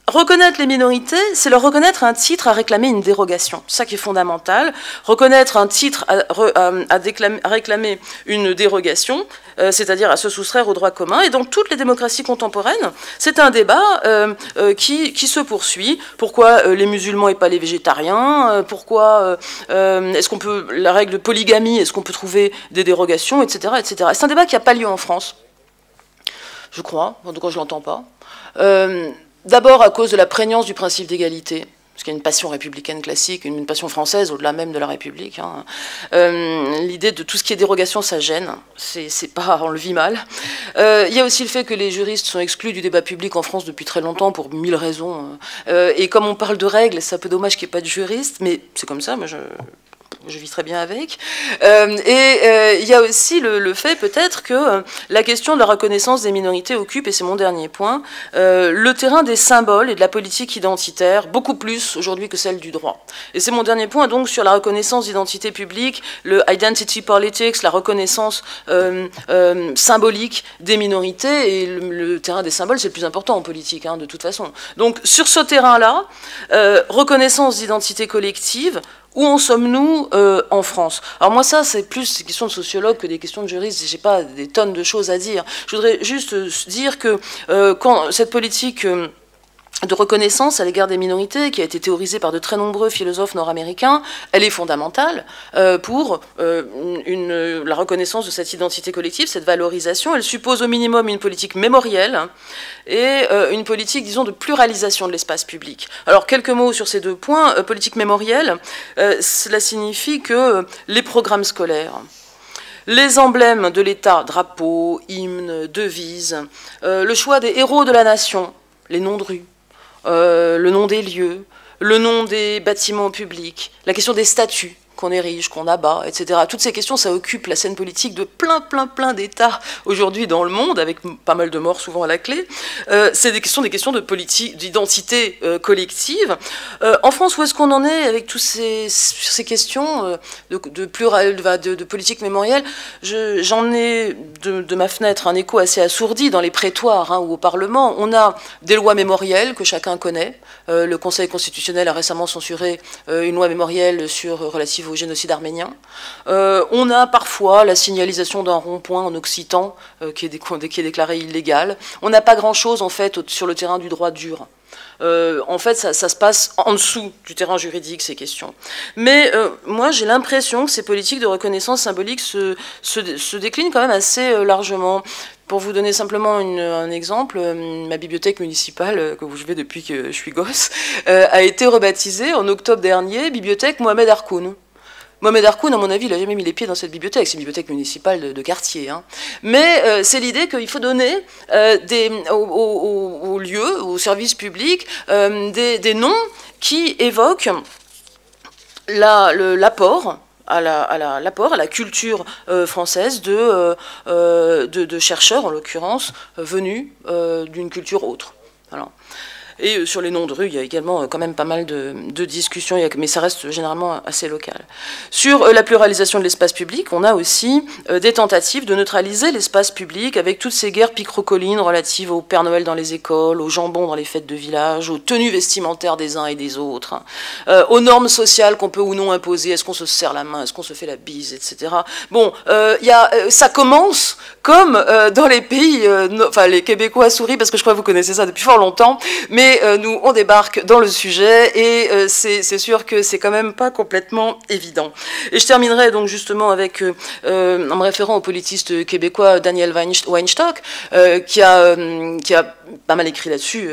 reconnaître les minorités, c'est leur reconnaître un titre à réclamer une dérogation. C'est ça qui est fondamental. Reconnaître un titre à réclamer une dérogation, c'est-à-dire à se soustraire au droit commun. Et dans toutes les démocraties contemporaines, c'est un débat qui se poursuit. Pourquoi les musulmans et pas les végétariens? Pourquoi est-ce qu'on peut, la règle de polygamie, est-ce qu'on peut trouver des dérogations, etc., etc. C'est un débat qui n'a pas lieu en France, je crois. En tout cas, je ne l'entends pas. D'abord à cause de la prégnance du principe d'égalité, parce qu'il y a une passion républicaine classique, une passion française au-delà même de la République. Hein. L'idée de tout ce qui est dérogation, ça gêne, c'est pas, on le vit mal. Il y a aussi le fait que les juristes sont exclus du débat public en France depuis très longtemps pour 1000 raisons. Et comme on parle de règles, c'est un peu dommage qu'il n'y ait pas de juriste, mais c'est comme ça, moi je vis très bien avec. Il y a aussi le fait peut-être que la question de la reconnaissance des minorités occupe, et c'est mon dernier point, le terrain des symboles et de la politique identitaire, beaucoup plus aujourd'hui que celle du droit. Et c'est mon dernier point donc sur la reconnaissance d'identité publique, le identity politics, la reconnaissance symbolique des minorités, et le terrain des symboles c'est le plus important en politique, hein, de toute façon. Donc sur ce terrain-là, reconnaissance d'identité collective, où en sommes-nous en France? Alors moi, ça, c'est plus des questions de sociologue que des questions de juriste. Je n'ai pas des tonnes de choses à dire. Je voudrais juste dire que quand cette politique de reconnaissance à l'égard des minorités, qui a été théorisée par de très nombreux philosophes nord-américains, elle est fondamentale pour la reconnaissance de cette identité collective, cette valorisation. Elle suppose au minimum une politique mémorielle et une politique, disons, de pluralisation de l'espace public. Alors, quelques mots sur ces deux points. Politique mémorielle, cela signifie que les programmes scolaires, les emblèmes de l'État, drapeaux, hymnes, devises, le choix des héros de la nation, les noms de rues, le nom des lieux, le nom des bâtiments publics, la question des statues qu'on érige, qu'on abat, etc. Toutes ces questions, ça occupe la scène politique de plein d'États aujourd'hui dans le monde, avec pas mal de morts souvent à la clé. C'est des questions de politique, d'identité collective. En France, où est-ce qu'on en est avec toutes ces questions de politique mémorielle? J'en ai de ma fenêtre un écho assez assourdi dans les prétoires, hein, ou au Parlement. On a des lois mémorielles que chacun connaît. Le Conseil constitutionnel a récemment censuré une loi mémorielle relative au génocide arménien. On a parfois la signalisation d'un rond-point en occitan qui est déclaré illégal. On n'a pas grand-chose en fait sur le terrain du droit dur. En fait, ça se passe en dessous du terrain juridique, ces questions. Mais moi, j'ai l'impression que ces politiques de reconnaissance symbolique se déclinent quand même assez largement. Pour vous donner simplement un exemple, ma bibliothèque municipale, où je vais depuis que je suis gosse, a été rebaptisée en octobre dernier Bibliothèque Mohamed Harkoun. Mohamed Harkoun, à mon avis, il n'a jamais mis les pieds dans cette bibliothèque. C'est une bibliothèque municipale de quartier. Hein. Mais c'est l'idée qu'il faut donner aux lieux, aux services publics, des noms qui évoquent l'apport à la culture française de chercheurs, en l'occurrence, venus d'une culture autre. Voilà. Et sur les noms de rue, il y a également quand même pas mal de discussions, mais ça reste généralement assez local. Sur la pluralisation de l'espace public, on a aussi des tentatives de neutraliser l'espace public avec toutes ces guerres picrocolines relatives au Père Noël dans les écoles, au jambon dans les fêtes de village, aux tenues vestimentaires des uns et des autres, aux normes sociales qu'on peut ou non imposer, est-ce qu'on se serre la main, est-ce qu'on se fait la bise, etc. Bon, ça commence comme dans les pays, enfin les Québécois sourient parce que je crois que vous connaissez ça depuis fort longtemps, mais nous, on débarque dans le sujet et c'est sûr que c'est quand même pas complètement évident. Et je terminerai donc justement avec, en me référant au politiste québécois Daniel Weinstock, qui a pas mal écrit là-dessus,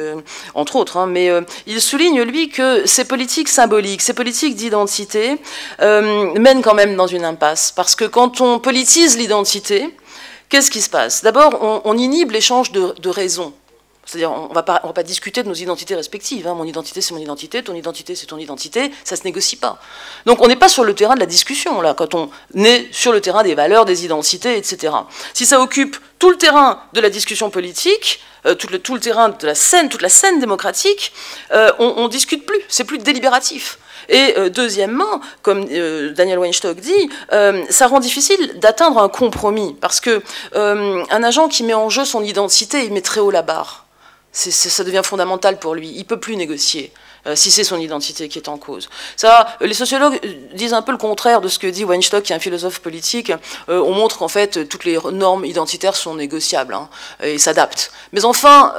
entre autres, hein, mais il souligne, lui, que ces politiques symboliques, ces politiques d'identité mènent quand même dans une impasse. Parce que quand on politise l'identité, qu'est-ce qui se passe? D'abord, on inhibe l'échange de raisons. C'est-à-dire, on ne va pas discuter de nos identités respectives. Hein. Mon identité, c'est mon identité, ton identité, c'est ton identité. Ça ne se négocie pas. Donc, on n'est pas sur le terrain de la discussion, là, quand on est sur le terrain des valeurs, des identités, etc. Si ça occupe tout le terrain de la discussion politique, tout le terrain de la scène, toute la scène démocratique, on ne discute plus. C'est plus délibératif. Et deuxièmement, comme Daniel Weinstock dit, ça rend difficile d'atteindre un compromis. Parce que un agent qui met en jeu son identité, il met très haut la barre. Ça devient fondamental pour lui. Il ne peut plus négocier si c'est son identité qui est en cause. Ça, les sociologues disent un peu le contraire de ce que dit Weinstock, qui est un philosophe politique. On montre qu'en fait, toutes les normes identitaires sont négociables hein, et s'adaptent. Mais enfin,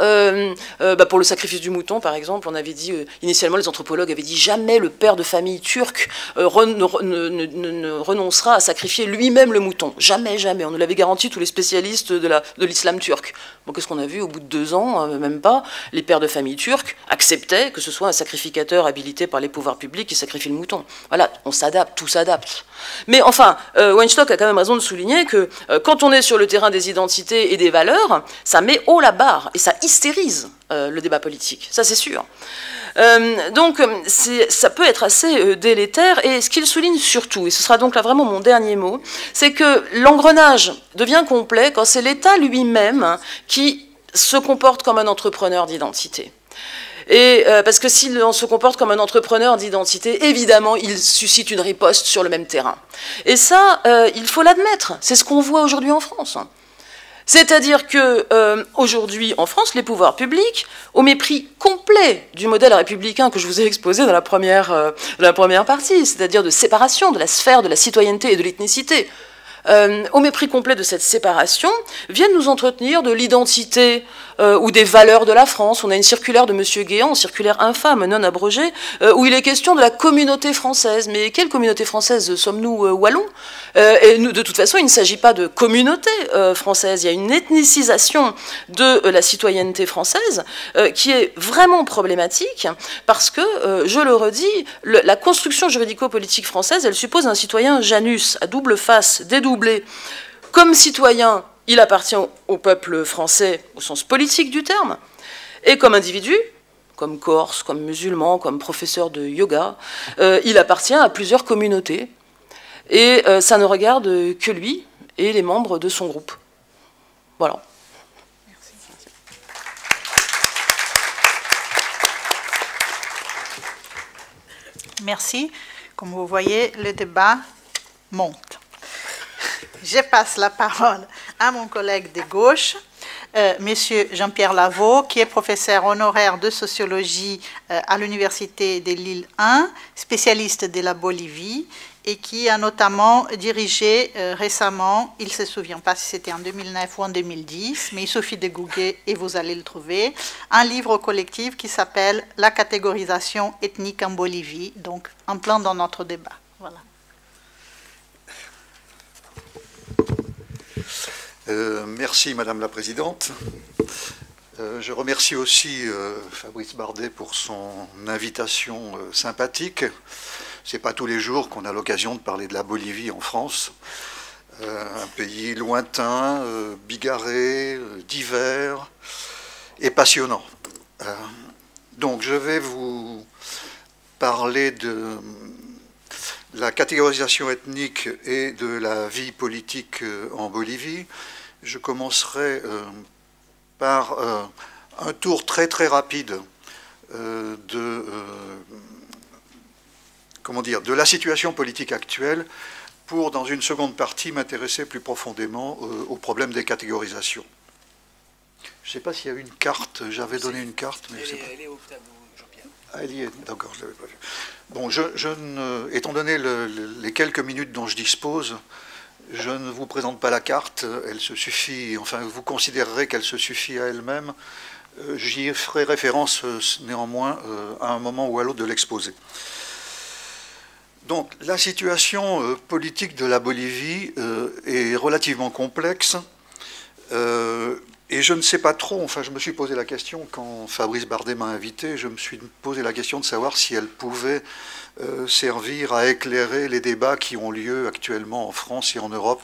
pour le sacrifice du mouton, par exemple, on avait dit, initialement, les anthropologues avaient dit jamais le père de famille turc ne renoncera à sacrifier lui-même le mouton. Jamais, jamais. On nous l'avait garanti, tous les spécialistes de l'islam turc. Bon, qu'est-ce qu'on a vu au bout de 2 ans, même pas, les pères de famille turcs acceptaient que ce soit un sacrificateur habilité par les pouvoirs publics qui sacrifie le mouton. Voilà, on s'adapte, tout s'adapte. Mais enfin, Weinstock a quand même raison de souligner que quand on est sur le terrain des identités et des valeurs, ça met haut la barre et ça hystérise le débat politique, ça c'est sûr. Donc ça peut être assez délétère, et ce qu'il souligne surtout, et ce sera donc là vraiment mon dernier mot, c'est que l'engrenage devient complet quand c'est l'État lui-même qui se comporte comme un entrepreneur d'identité. Et parce que s'il se comporte comme un entrepreneur d'identité, évidemment, il suscite une riposte sur le même terrain. Et ça, il faut l'admettre. C'est ce qu'on voit aujourd'hui en France. C'est-à-dire qu'aujourd'hui, en France, les pouvoirs publics, au mépris complet du modèle républicain que je vous ai exposé dans la première partie, c'est-à-dire de séparation de la sphère de la citoyenneté et de l'ethnicité, au mépris complet de cette séparation, viennent nous entretenir de l'identité ou des valeurs de la France. On a une circulaire de M. Guéant, circulaire infâme, non abrogée, où il est question de la communauté française. Mais quelle communauté française sommes-nous, wallons? Et de toute façon, il ne s'agit pas de communauté française. Il y a une ethnicisation de la citoyenneté française qui est vraiment problématique parce que, je le redis, la construction juridico-politique française, elle suppose un citoyen Janus, à double face, dédoublé. Comme citoyen, il appartient au peuple français au sens politique du terme, et comme individu, comme Corse, comme musulman, comme professeur de yoga, il appartient à plusieurs communautés, et ça ne regarde que lui et les membres de son groupe. Voilà. Merci. Comme vous voyez, le débat monte. Je passe la parole à mon collègue de gauche, Monsieur Jean-Pierre Lavaux, qui est professeur honoraire de sociologie à l'Université de Lille 1, spécialiste de la Bolivie, et qui a notamment dirigé récemment, il ne se souvient pas si c'était en 2009 ou en 2010, mais il suffit de googler et vous allez le trouver, un livre collectif qui s'appelle « La catégorisation ethnique en Bolivie », donc en plein dans notre débat. Voilà. Merci Madame la Présidente. Je remercie aussi Fabrice Bardet pour son invitation sympathique. Ce n'est pas tous les jours qu'on a l'occasion de parler de la Bolivie en France. Un pays lointain, bigarré, divers et passionnant. Donc je vais vous parler de la catégorisation ethnique et de la vie politique en Bolivie. Je commencerai par un tour très très rapide de la situation politique actuelle pour, dans une seconde partie, m'intéresser plus profondément au problème des catégorisations. Je ne sais pas s'il y a une carte, j'avais donné une carte, mais elle est au tableau, Jean-Pierre. Ah, elle y est, d'accord, je ne l'avais pas vu. Bon, étant donné les quelques minutes dont je dispose, je ne vous présente pas la carte, elle se suffit, enfin vous considérerez qu'elle se suffit à elle-même. J'y ferai référence néanmoins à un moment ou à l'autre de l'exposé. Donc la situation politique de la Bolivie est relativement complexe et je ne sais pas trop, enfin je me suis posé la question quand Fabrice Bardet m'a invité, je me suis posé la question de savoir si elle pouvait servir à éclairer les débats qui ont lieu actuellement en France et en Europe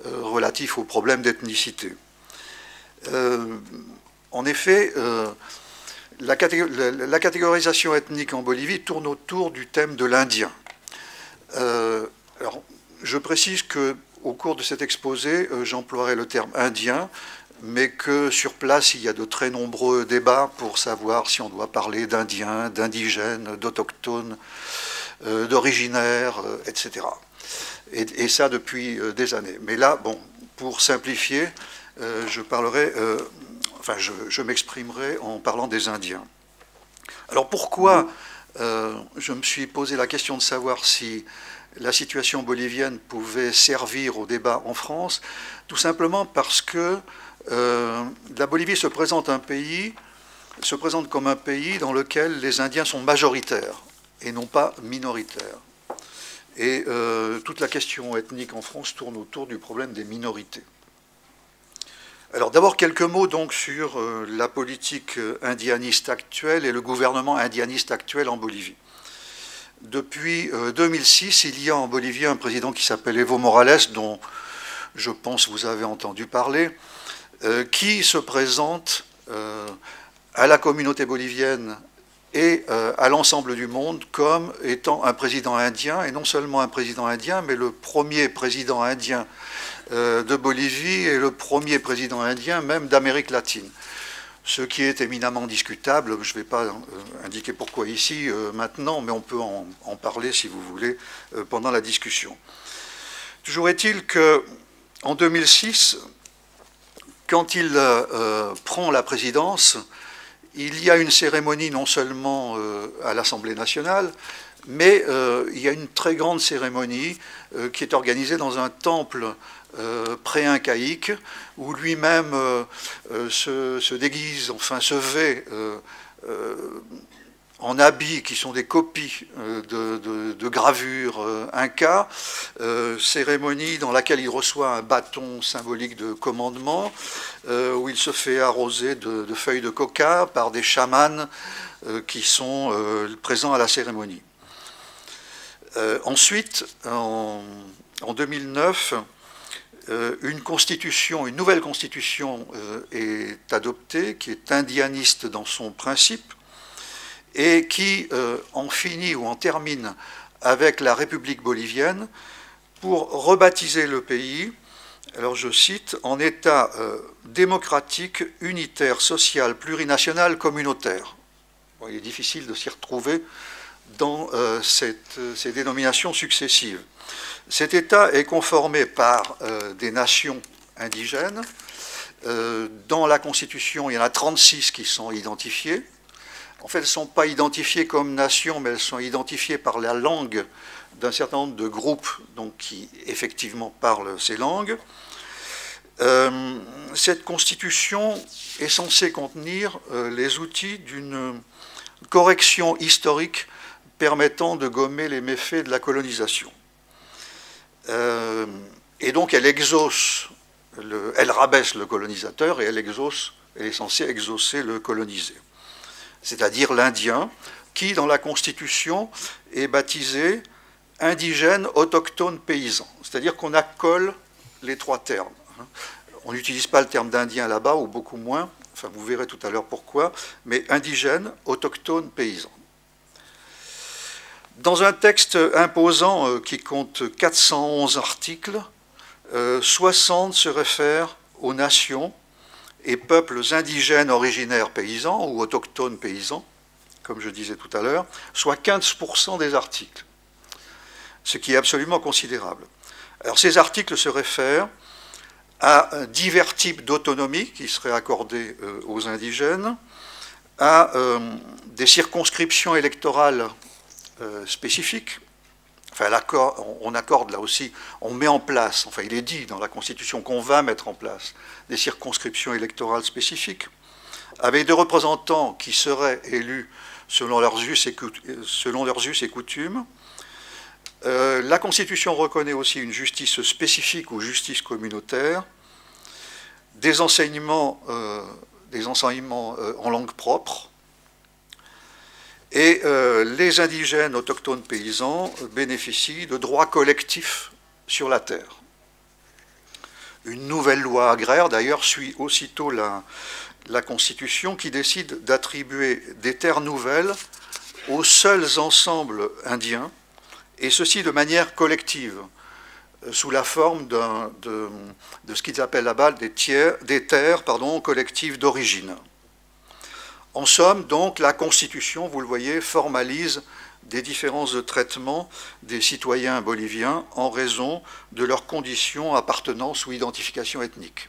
relatifs aux problèmes d'ethnicité. En effet, la catégorisation ethnique en Bolivie tourne autour du thème de l'Indien. Alors, je précise qu'au cours de cet exposé, j'emploierai le terme indien, mais que sur place, il y a de très nombreux débats pour savoir si on doit parler d'indiens, d'indigènes, d'autochtones, d'originaires, etc. Et ça depuis des années. Mais là, bon, pour simplifier, je m'exprimerai en parlant des Indiens. Alors pourquoi je me suis posé la question de savoir si la situation bolivienne pouvait servir au débat en France? Tout simplement parce que la Bolivie se présente comme un pays dans lequel les Indiens sont majoritaires et non pas minoritaires. Et toute la question ethnique en France tourne autour du problème des minorités. Alors d'abord quelques mots donc sur la politique indianiste actuelle et le gouvernement indianiste actuel en Bolivie. Depuis 2006, il y a en Bolivie un président qui s'appelle Evo Morales, dont je pense vous avez entendu parler, qui se présente à la communauté bolivienne et à l'ensemble du monde comme étant un président indien, et non seulement un président indien, mais le premier président indien de Bolivie et le premier président indien même d'Amérique latine. Ce qui est éminemment discutable, je ne vais pas indiquer pourquoi ici maintenant, mais on peut en parler si vous voulez pendant la discussion. Toujours est-il qu'en 2006, quand il prend la présidence, il y a une cérémonie non seulement à l'Assemblée nationale, mais il y a une très grande cérémonie qui est organisée dans un temple pré-incaïque, où lui-même se déguise, enfin se vêt en habits qui sont des copies de gravures inca, cérémonie dans laquelle il reçoit un bâton symbolique de commandement, où il se fait arroser de feuilles de coca par des chamans qui sont présents à la cérémonie. Ensuite, en 2009, une nouvelle constitution est adoptée, qui est indianiste dans son principe, et qui en finit ou en termine avec la République bolivienne pour rebaptiser le pays, alors je cite, en État démocratique, unitaire, social, plurinational, communautaire. Bon, il est difficile de s'y retrouver dans ces dénominations successives. Cet État est conformé par des nations indigènes. Dans la Constitution, il y en a 36 qui sont identifiées. En fait, elles ne sont pas identifiées comme nations, mais elles sont identifiées par la langue d'un certain nombre de groupes donc, qui effectivement parlent ces langues. Cette Constitution est censée contenir les outils d'une correction historique permettant de gommer les méfaits de la colonisation. Et donc elle exauce elle rabaisse le colonisateur et elle est censée exaucer le colonisé. C'est-à-dire l'Indien, qui, dans la Constitution, est baptisé indigène, autochtone, paysan. C'est-à-dire qu'on accole les trois termes. On n'utilise pas le terme d'Indien là-bas, ou beaucoup moins, enfin vous verrez tout à l'heure pourquoi, mais indigène, autochtone, paysan. Dans un texte imposant qui compte 411 articles, 60 se réfèrent aux nations et peuples indigènes originaires paysans ou autochtones paysans, comme je disais tout à l'heure, soit 15% des articles, ce qui est absolument considérable. Alors ces articles se réfèrent à divers types d'autonomie qui seraient accordés aux indigènes, à des circonscriptions électorales spécifiques. Enfin, on accorde là aussi, on met en place, enfin il est dit dans la Constitution qu'on va mettre en place des circonscriptions électorales spécifiques, avec des représentants qui seraient élus selon leurs us et coutumes. La Constitution reconnaît aussi une justice spécifique ou justice communautaire, des enseignements en langue propre, et les indigènes autochtones paysans bénéficient de droits collectifs sur la terre. Une nouvelle loi agraire, d'ailleurs, suit aussitôt la Constitution qui décide d'attribuer des terres nouvelles aux seuls ensembles indiens, et ceci de manière collective, sous la forme de ce qu'ils appellent là-bas des terres collectives d'origine. En somme, donc, la Constitution, vous le voyez, formalise des différences de traitement des citoyens boliviens en raison de leurs conditions, appartenance ou identification ethnique.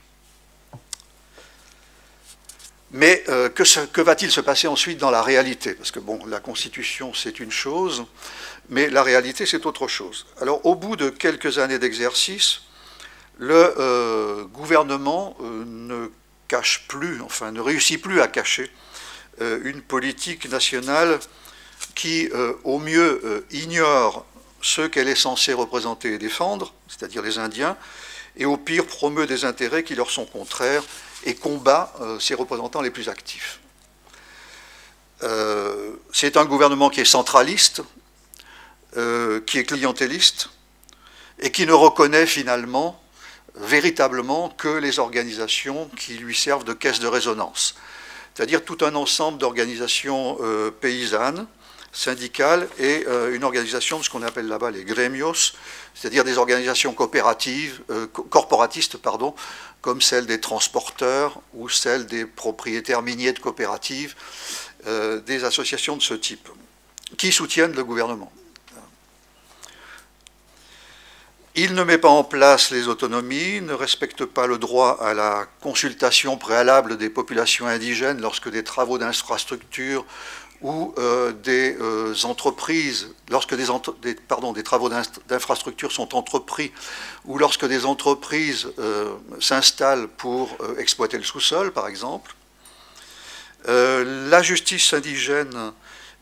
Mais que va-t-il se passer ensuite dans la réalité? Parce que, bon, la Constitution, c'est une chose, mais la réalité, c'est autre chose. Alors, au bout de quelques années d'exercice, le gouvernement ne cache plus, enfin, ne réussit plus à cacher une politique nationale qui, au mieux, ignore ceux qu'elle est censée représenter et défendre, c'est-à-dire les Indiens, et au pire promeut des intérêts qui leur sont contraires et combat ses représentants les plus actifs. C'est un gouvernement qui est centraliste, qui est clientéliste, et qui ne reconnaît finalement, véritablement, que les organisations qui lui servent de caisse de résonance. C'est-à-dire tout un ensemble d'organisations paysannes, syndicales, et une organisation de ce qu'on appelle là-bas les gremios, c'est-à-dire des organisations corporatistes, comme celle des transporteurs ou celle des propriétaires miniers de coopératives, des associations de ce type, qui soutiennent le gouvernement. Il ne met pas en place les autonomies, ne respecte pas le droit à la consultation préalable des populations indigènes lorsque des travaux d'infrastructure ou des entreprises, lorsque des travaux d'infrastructure sont entrepris ou lorsque des entreprises s'installent pour exploiter le sous-sol, par exemple. La justice indigène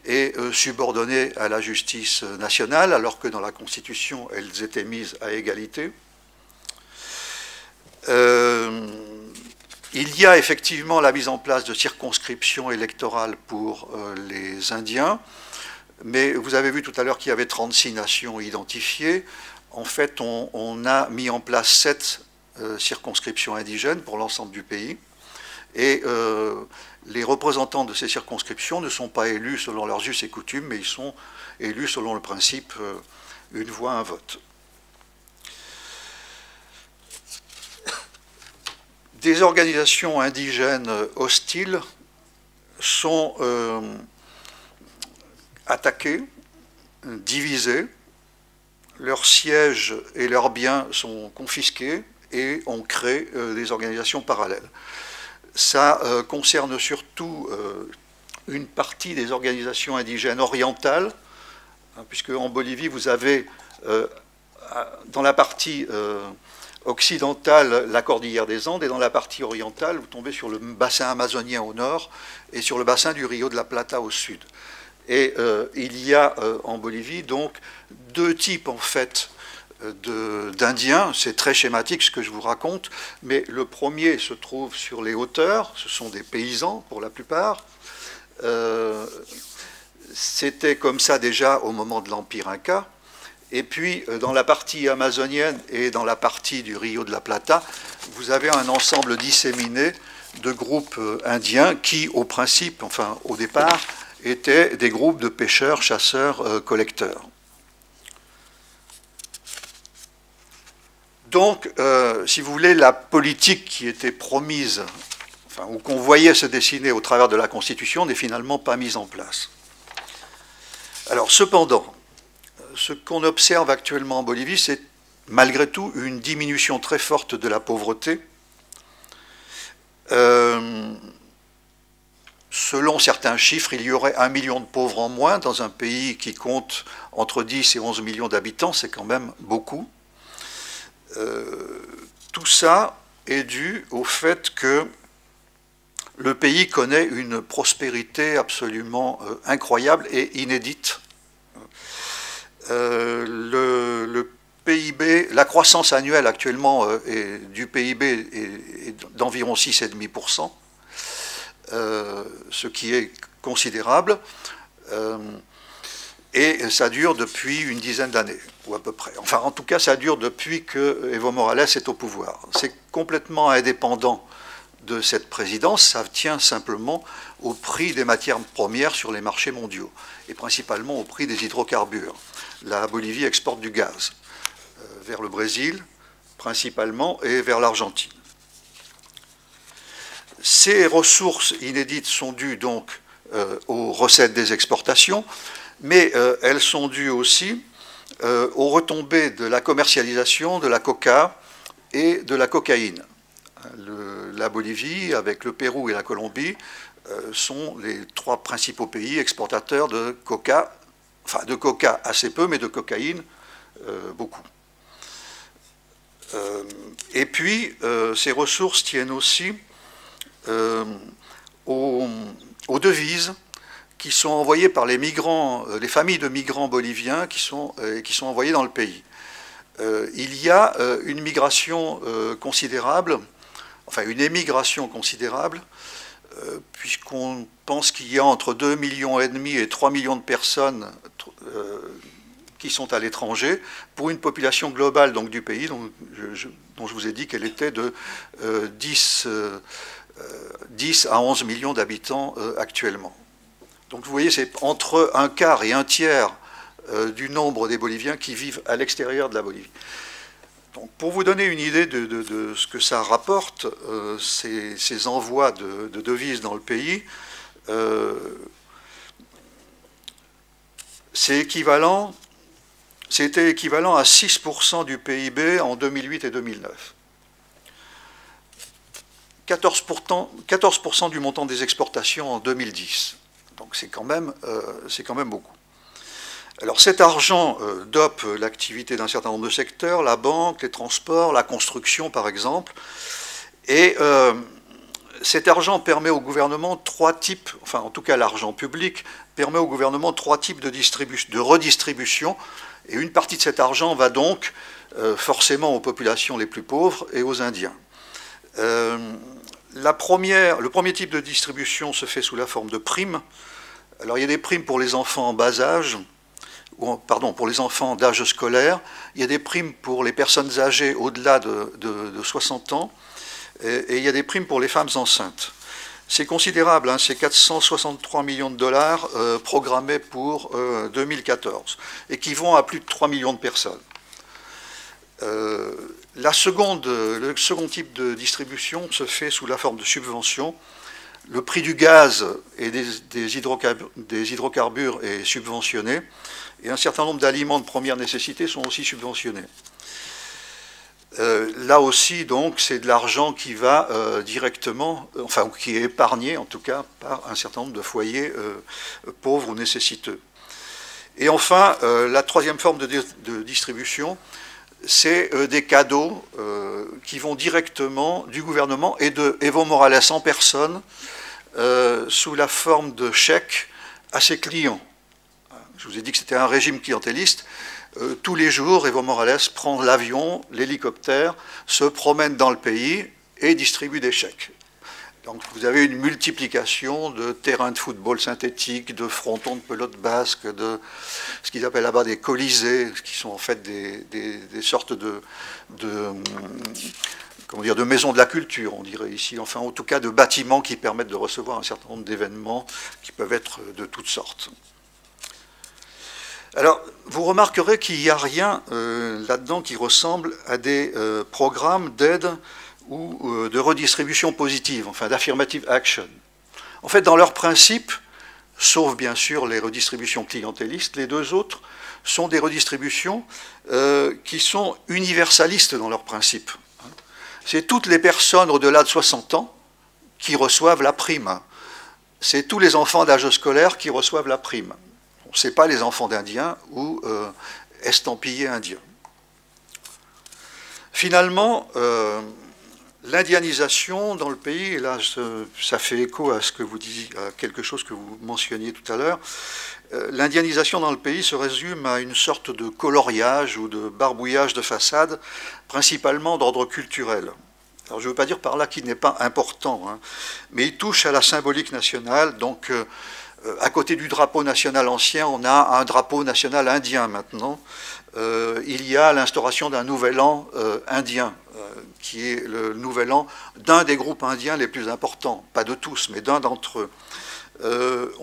est subordonnée à la justice nationale, alors que dans la Constitution, elles étaient mises à égalité. Il y a effectivement la mise en place de circonscriptions électorales pour les Indiens, mais vous avez vu tout à l'heure qu'il y avait 36 nations identifiées. En fait, on a mis en place 7 circonscriptions indigènes pour l'ensemble du pays, et les représentants de ces circonscriptions ne sont pas élus selon leurs us et coutumes, mais ils sont élus selon le principe une voix, un vote. Des organisations indigènes hostiles sont attaquées, divisées, leurs sièges et leurs biens sont confisqués et on crée des organisations parallèles. Ça concerne surtout une partie des organisations indigènes orientales, hein, puisque en Bolivie, vous avez dans la partie occidentale la cordillère des Andes, et dans la partie orientale, vous tombez sur le bassin amazonien au nord et sur le bassin du Rio de la Plata au sud. Et il y a en Bolivie donc deux types en fait d'Indiens. C'est très schématique ce que je vous raconte, mais le premier se trouve sur les hauteurs, ce sont des paysans pour la plupart. C'était comme ça déjà au moment de l'Empire Inca. Et puis, dans la partie amazonienne et dans la partie du Rio de la Plata, vous avez un ensemble disséminé de groupes indiens qui, au principe, enfin au départ, étaient des groupes de pêcheurs, chasseurs, collecteurs. Donc, si vous voulez, la politique qui était promise, enfin, ou qu'on voyait se dessiner au travers de la Constitution, n'est finalement pas mise en place. Alors, cependant, ce qu'on observe actuellement en Bolivie, c'est malgré tout une diminution très forte de la pauvreté. Selon certains chiffres, il y aurait 1 million de pauvres en moins dans un pays qui compte entre 10 et 11 millions d'habitants, c'est quand même beaucoup. Tout ça est dû au fait que le pays connaît une prospérité absolument incroyable et inédite. Le PIB, la croissance annuelle actuellement du PIB est d'environ 6,5%, ce qui est considérable, et ça dure depuis une dizaine d'années, ou à peu près. Enfin, en tout cas, ça dure depuis que Evo Morales est au pouvoir. C'est complètement indépendant de cette présidence, ça tient simplement au prix des matières premières sur les marchés mondiaux, et principalement au prix des hydrocarbures. La Bolivie exporte du gaz vers le Brésil, principalement, et vers l'Argentine. Ces ressources inédites sont dues donc aux recettes des exportations, mais elles sont dues aussi aux retombées de la commercialisation de la coca et de la cocaïne. La Bolivie, avec le Pérou et la Colombie, sont les 3 principaux pays exportateurs de coca, enfin de coca assez peu, mais de cocaïne beaucoup. Et puis, ces ressources tiennent aussi aux devises qui sont envoyées par les migrants, les familles de migrants boliviens qui sont envoyées dans le pays. Il y a une migration considérable, enfin une émigration considérable, puisqu'on pense qu'il y a entre 2,5 millions et 3 millions de personnes qui sont à l'étranger, pour une population globale donc, du pays, dont je vous ai dit qu'elle était de 10 à 11 millions d'habitants actuellement. Donc vous voyez, c'est entre un quart et un tiers du nombre des Boliviens qui vivent à l'extérieur de la Bolivie. Donc, pour vous donner une idée de ce que ça rapporte, ces envois de devises dans le pays, c'était équivalent à 6% du PIB en 2008 et 2009. 14% du montant des exportations en 2010. Donc c'est quand même beaucoup. Alors cet argent dope l'activité d'un certain nombre de secteurs, la banque, les transports, la construction par exemple, et cet argent permet au gouvernement 3 types, enfin en tout cas l'argent public, permet au gouvernement 3 types de redistribution, et une partie de cet argent va donc forcément aux populations les plus pauvres et aux Indiens. Le premier type de distribution se fait sous la forme de primes. Alors il y a des primes pour les enfants en bas âge, pour les enfants d'âge scolaire, il y a des primes pour les personnes âgées au-delà de 60 ans, et il y a des primes pour les femmes enceintes. C'est considérable, hein, c'est 463 millions de dollars programmés pour 2014, et qui vont à plus de 3 millions de personnes. Le second type de distribution se fait sous la forme de subventions. Le prix du gaz et des hydrocarbures est subventionné, et un certain nombre d'aliments de première nécessité sont aussi subventionnés. Là aussi, donc, c'est de l'argent qui va directement, enfin, qui est épargné, en tout cas, par un certain nombre de foyers pauvres ou nécessiteux. Et enfin, la troisième forme de distribution, c'est des cadeaux qui vont directement du gouvernement et de Evo Morales en personne sous la forme de chèques à ses clients. Je vous ai dit que c'était un régime clientéliste. tous les jours, Evo Morales prend l'avion, l'hélicoptère, se promène dans le pays et distribue des chèques. Donc vous avez une multiplication de terrains de football synthétiques, de frontons de pelote basque, de ce qu'ils appellent là-bas des colisées, qui sont en fait des sortes comment dire, de maisons de la culture, on dirait ici, enfin en tout cas de bâtiments qui permettent de recevoir un certain nombre d'événements qui peuvent être de toutes sortes. Alors, vous remarquerez qu'il n'y a rien là-dedans qui ressemble à des programmes d'aide ou de redistribution positive, enfin d'affirmative action. En fait, dans leur principe, sauf bien sûr les redistributions clientélistes, les deux autres sont des redistributions qui sont universalistes dans leur principe. C'est toutes les personnes au-delà de 60 ans qui reçoivent la prime. C'est tous les enfants d'âge scolaire qui reçoivent la prime. Ce n'est pas les enfants d'Indiens ou estampillés indiens. Finalement, l'indianisation dans le pays, et là ça fait écho à ce que vous disiez, à quelque chose que vous mentionniez tout à l'heure, l'indianisation dans le pays se résume à une sorte de coloriage ou de barbouillage de façade, principalement d'ordre culturel. Alors je ne veux pas dire par là qu'il n'est pas important, hein, mais il touche à la symbolique nationale, donc à côté du drapeau national ancien, on a un drapeau national indien maintenant. Il y a l'instauration d'un nouvel an indien, qui est le nouvel an d'un des groupes indiens les plus importants, pas de tous, mais d'un d'entre eux.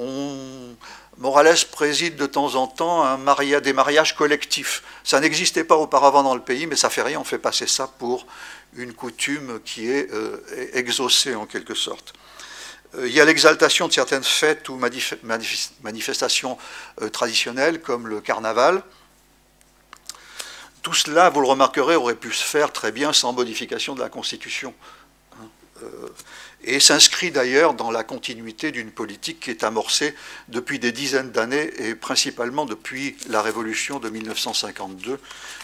Morales préside de temps en temps des mariages collectifs. Ça n'existait pas auparavant dans le pays, mais ça ne fait rien, on fait passer ça pour une coutume qui est exaucée en quelque sorte. Il y a l'exaltation de certaines fêtes ou manifestations traditionnelles, comme le carnaval. Tout cela, vous le remarquerez, aurait pu se faire très bien sans modification de la Constitution. Et s'inscrit d'ailleurs dans la continuité d'une politique qui est amorcée depuis des dizaines d'années, et principalement depuis la révolution de 1952.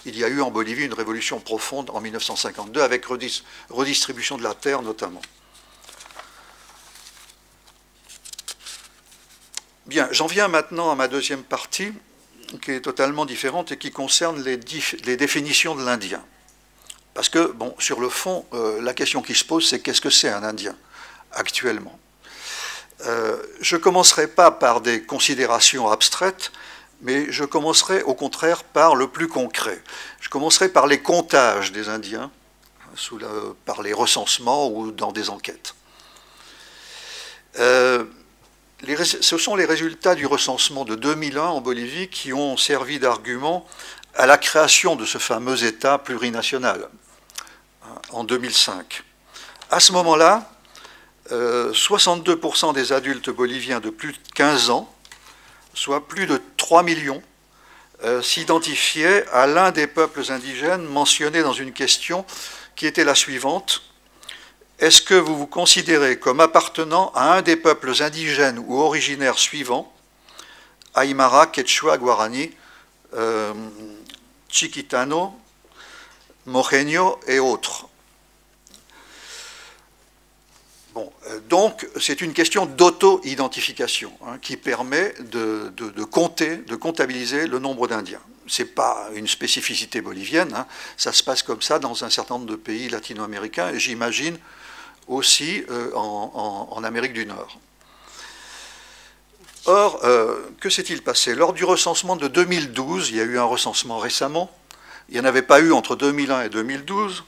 Il y a eu en Bolivie une révolution profonde en 1952, avec redistribution de la terre notamment. Bien, j'en viens maintenant à ma deuxième partie, qui est totalement différente et qui concerne les définitions de l'Indien. Parce que, bon, sur le fond, la question qui se pose, c'est qu'est-ce que c'est un Indien, actuellement? Je ne commencerai pas par des considérations abstraites, mais je commencerai au contraire par le plus concret. Je commencerai par les comptages des Indiens, par les recensements ou dans des enquêtes. Ce sont les résultats du recensement de 2001 en Bolivie qui ont servi d'argument à la création de ce fameux État plurinational en 2005. À ce moment-là, 62% des adultes boliviens de plus de 15 ans, soit plus de 3 millions, s'identifiaient à l'un des peuples indigènes mentionnés dans une question qui était la suivante. Est-ce que vous vous considérez comme appartenant à un des peuples indigènes ou originaires suivants, Aymara, Quechua, Guarani, Chiquitano, Mojeño et autres? Bon, donc c'est une question d'auto-identification qui permet de compter, de comptabiliser le nombre d'Indiens. Ce n'est pas une spécificité bolivienne, ça se passe comme ça dans un certain nombre de pays latino-américains, et j'imagine aussi en Amérique du Nord. Or, que s'est-il passé? Lors du recensement de 2012, il y a eu un recensement récemment, il n'y en avait pas eu entre 2001 et 2012,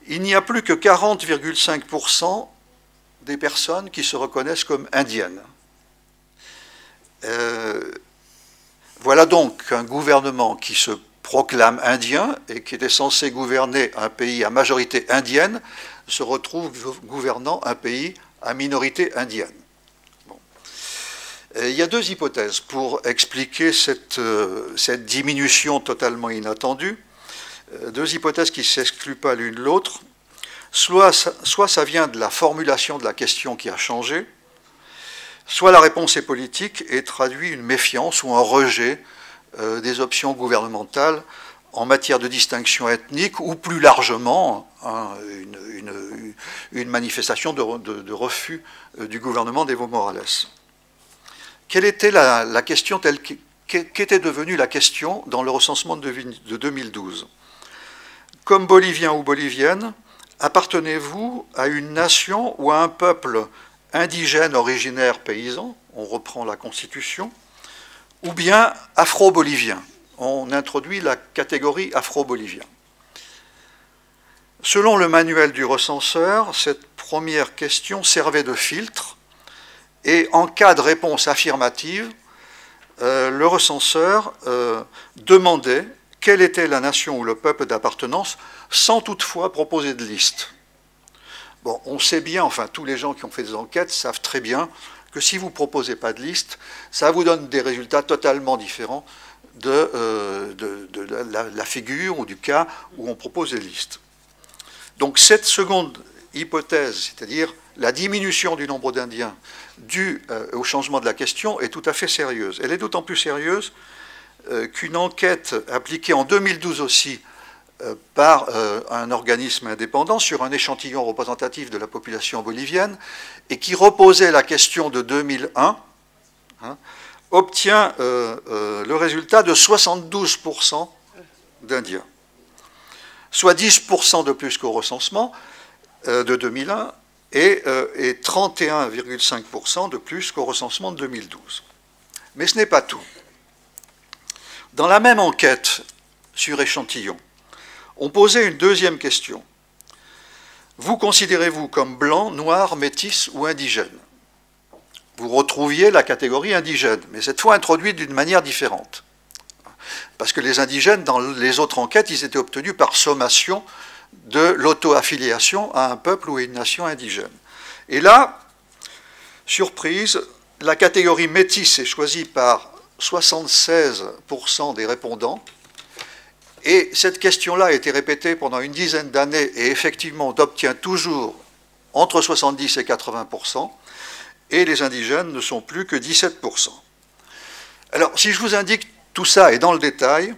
il n'y a plus que 40,5% des personnes qui se reconnaissent comme indiennes. Voilà donc un gouvernement qui se proclame indien et qui était censé gouverner un pays à majorité indienne, se retrouve gouvernant un pays à minorité indienne. Bon. Il y a deux hypothèses pour expliquer cette diminution totalement inattendue. Deux hypothèses qui ne s'excluent pas l'une l'autre. Soit ça vient de la formulation de la question qui a changé, soit la réponse est politique et traduit une méfiance ou un rejet des options gouvernementales en matière de distinction ethnique, ou plus largement une manifestation de refus du gouvernement d'Evo Morales. Quelle était la question telle qu'était devenue la question dans le recensement de 2012. Comme Bolivien ou Bolivienne, appartenez-vous à une nation ou à un peuple indigène originaire paysan, on reprend la Constitution, ou bien afro-bolivien, on introduit la catégorie afro-bolivien. Selon le manuel du recenseur, cette première question servait de filtre et en cas de réponse affirmative, le recenseur demandait quelle était la nation ou le peuple d'appartenance sans toutefois proposer de liste. Bon, on sait bien, enfin tous les gens qui ont fait des enquêtes savent très bien que si vous ne proposez pas de liste, ça vous donne des résultats totalement différents de la figure ou du cas où on propose des listes. Donc cette seconde hypothèse, c'est-à-dire la diminution du nombre d'Indiens due au changement de la question, est tout à fait sérieuse. Elle est d'autant plus sérieuse qu'une enquête appliquée en 2012 aussi par un organisme indépendant sur un échantillon représentatif de la population bolivienne et qui reposait la question de 2001, obtient le résultat de 72% d'Indiens, soit 10% de plus qu'au recensement de 2001 et 31,5% de plus qu'au recensement de 2012. Mais ce n'est pas tout. Dans la même enquête sur échantillon, on posait une deuxième question. Vous considérez-vous comme blanc, noir, métis ou indigène? Vous retrouviez la catégorie indigène, mais cette fois introduite d'une manière différente. Parce que les indigènes, dans les autres enquêtes, ils étaient obtenus par sommation de l'auto-affiliation à un peuple ou à une nation indigène. Et là, surprise, la catégorie métis est choisie par 76% des répondants. Et cette question-là a été répétée pendant une dizaine d'années et effectivement, on obtient toujours entre 70 et 80%. Et les indigènes ne sont plus que 17%. Alors, si je vous indique tout ça et dans le détail,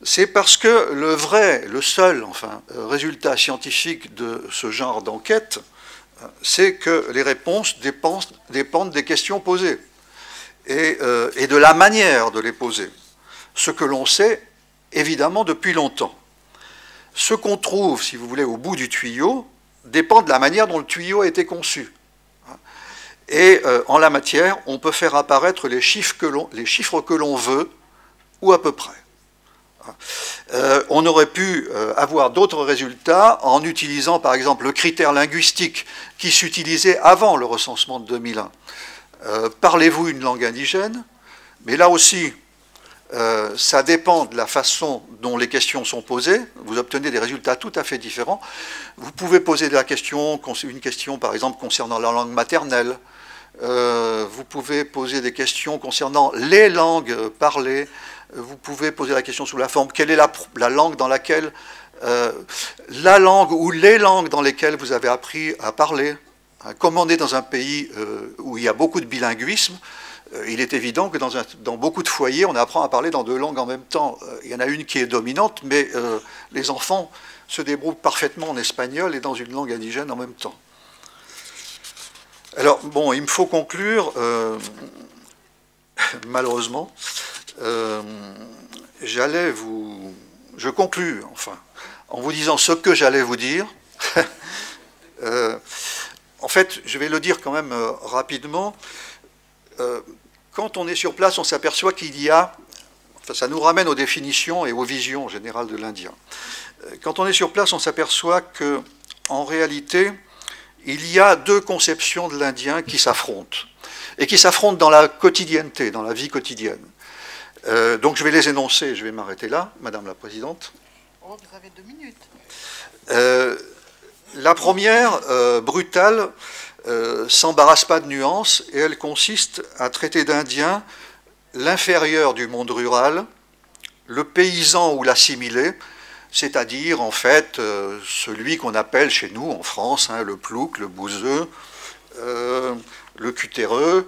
c'est parce que le seul résultat scientifique de ce genre d'enquête, c'est que les réponses dépendent des questions posées et de la manière de les poser. Ce que l'on sait, évidemment, depuis longtemps. Ce qu'on trouve, si vous voulez, au bout du tuyau, dépend de la manière dont le tuyau a été conçu. Et en la matière, on peut faire apparaître les chiffres que l'on veut, ou à peu près. On aurait pu avoir d'autres résultats en utilisant, par exemple, le critère linguistique qui s'utilisait avant le recensement de 2001. Parlez-vous une langue indigène? Mais là aussi, ça dépend de la façon dont les questions sont posées. Vous obtenez des résultats tout à fait différents. Vous pouvez poser une question, par exemple, concernant la langue maternelle. Vous pouvez poser des questions concernant les langues parlées. Vous pouvez poser la question sous la forme quelle est la langue dans laquelle la langue ou les langues dans lesquelles vous avez appris à parler. Comme on est dans un pays où il y a beaucoup de bilinguisme, il est évident que dans beaucoup de foyers, on apprend à parler dans deux langues en même temps. Il y en a une qui est dominante, mais les enfants se débrouillent parfaitement en espagnol et dans une langue indigène en même temps. Alors, bon, il me faut conclure, malheureusement. Je conclus, enfin, en vous disant ce que j'allais vous dire. En fait, je vais le dire quand même rapidement. Quand on est sur place, on s'aperçoit qu'il y a... Enfin, ça nous ramène aux définitions et aux visions générales de l'Indien. Quand on est sur place, on s'aperçoit qu'en réalité, il y a deux conceptions de l'Indien qui s'affrontent. Et qui s'affrontent dans la quotidienneté, dans la vie quotidienne. Donc je vais les énoncer, je vais m'arrêter là, Madame la Présidente. Oh, vous avez 2 minutes. La première, brutale, s'embarrasse pas de nuances, et elle consiste à traiter d'Indien l'inférieur du monde rural, le paysan ou l'assimilé, c'est-à-dire en fait celui qu'on appelle chez nous en France le plouc, le bouseux, le cutéreux,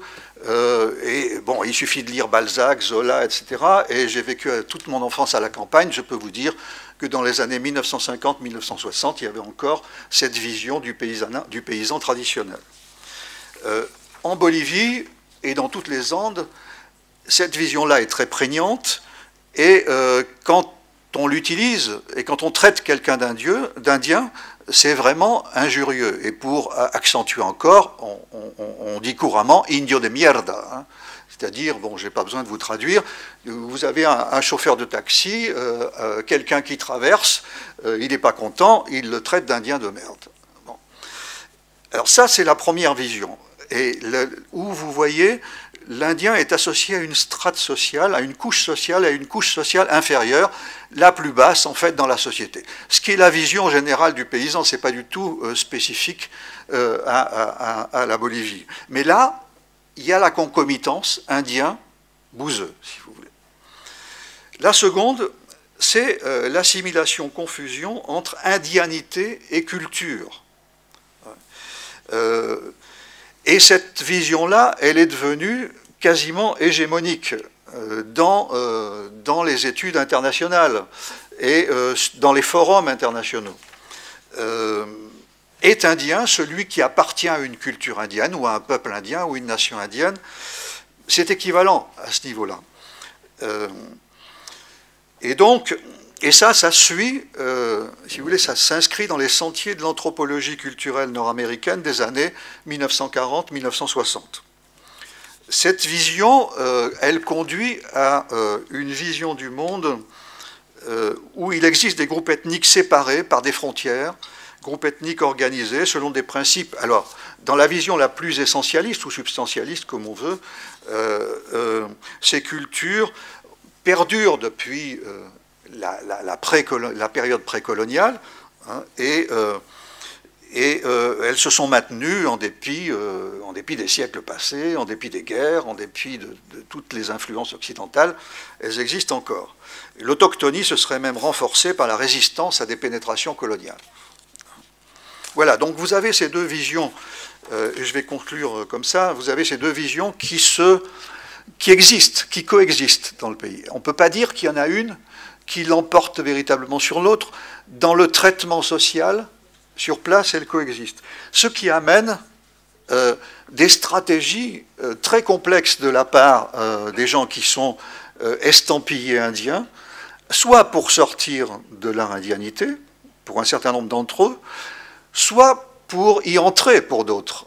et bon, il suffit de lire Balzac, Zola, etc. Et j'ai vécu toute mon enfance à la campagne, je peux vous dire que dans les années 1950-1960, il y avait encore cette vision du paysan traditionnel. En Bolivie et dans toutes les Andes, cette vision-là est très prégnante, et quand on l'utilise, et quand on traite quelqu'un d'Indien, c'est vraiment injurieux. Et pour accentuer encore, on dit couramment « indio de mierda hein ». C'est-à-dire, bon, je n'ai pas besoin de vous traduire, vous avez un chauffeur de taxi, quelqu'un qui traverse, il n'est pas content, il le traite d'Indien de merde. Bon. Alors ça, c'est la première vision. Et où vous voyez, l'Indien est associé à une strate sociale, à une couche sociale inférieure, la plus basse en fait dans la société. Ce qui est la vision générale du paysan, ce n'est pas du tout spécifique à la Bolivie. Mais là, il y a la concomitance indien-bouseux, si vous voulez. La seconde, c'est l'assimilation-confusion entre indianité et culture. Et cette vision-là, elle est devenue quasiment hégémonique dans les études internationales et dans les forums internationaux. Est indien celui qui appartient à une culture indienne ou à un peuple indien ou une nation indienne. C'est équivalent à ce niveau-là. Et donc, et ça suit, si vous voulez, ça s'inscrit dans les sentiers de l'anthropologie culturelle nord-américaine des années 1940-1960. Cette vision, elle conduit à une vision du monde où il existe des groupes ethniques séparés par des frontières, groupes ethniques organisés selon des principes. Alors, dans la vision la plus essentialiste ou substantialiste, comme on veut, ces cultures perdurent depuis la période précoloniale hein, et elles se sont maintenues en dépit des siècles passés, en dépit des guerres, en dépit de toutes les influences occidentales, elles existent encore. L'autochtonie se serait même renforcée par la résistance à des pénétrations coloniales. Voilà, donc vous avez ces deux visions, et je vais conclure comme ça, vous avez ces deux visions qui existent, qui coexistent dans le pays. On ne peut pas dire qu'il y en a une qui l'emporte véritablement sur l'autre. Dans le traitement social, sur place, elles coexistent. Ce qui amène des stratégies très complexes de la part des gens qui sont estampillés indiens, soit pour sortir de leur indianité, pour un certain nombre d'entre eux, soit pour y entrer pour d'autres.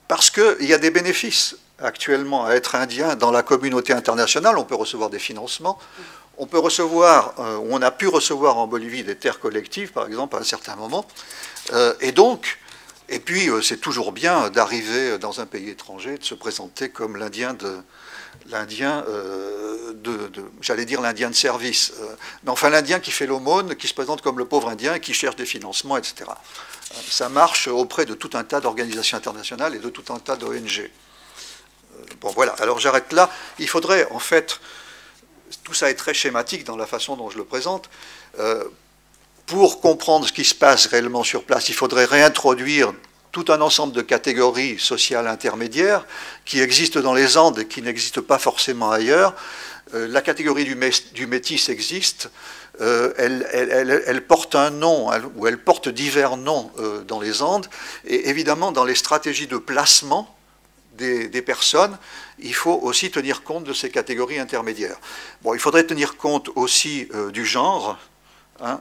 Parce qu'il y a des bénéfices actuellement à être indien dans la communauté internationale. On peut recevoir des financements, on peut recevoir, on a pu recevoir en Bolivie des terres collectives, par exemple, à un certain moment. Et puis c'est toujours bien d'arriver dans un pays étranger, de se présenter comme l'Indien j'allais dire l'Indien de service, mais enfin l'Indien qui fait l'aumône, qui se présente comme le pauvre Indien et qui cherche des financements, etc. Ça marche auprès de tout un tas d'organisations internationales et de tout un tas d'ONG. Bon voilà, alors j'arrête là. Il faudrait en fait, tout ça est très schématique dans la façon dont je le présente, pour comprendre ce qui se passe réellement sur place, il faudrait réintroduire tout un ensemble de catégories sociales intermédiaires qui existent dans les Andes et qui n'existent pas forcément ailleurs. La catégorie du métis existe, elle porte un nom, ou elle porte divers noms dans les Andes, et évidemment dans les stratégies de placement des personnes, il faut aussi tenir compte de ces catégories intermédiaires. Bon, il faudrait tenir compte aussi du genre, hein,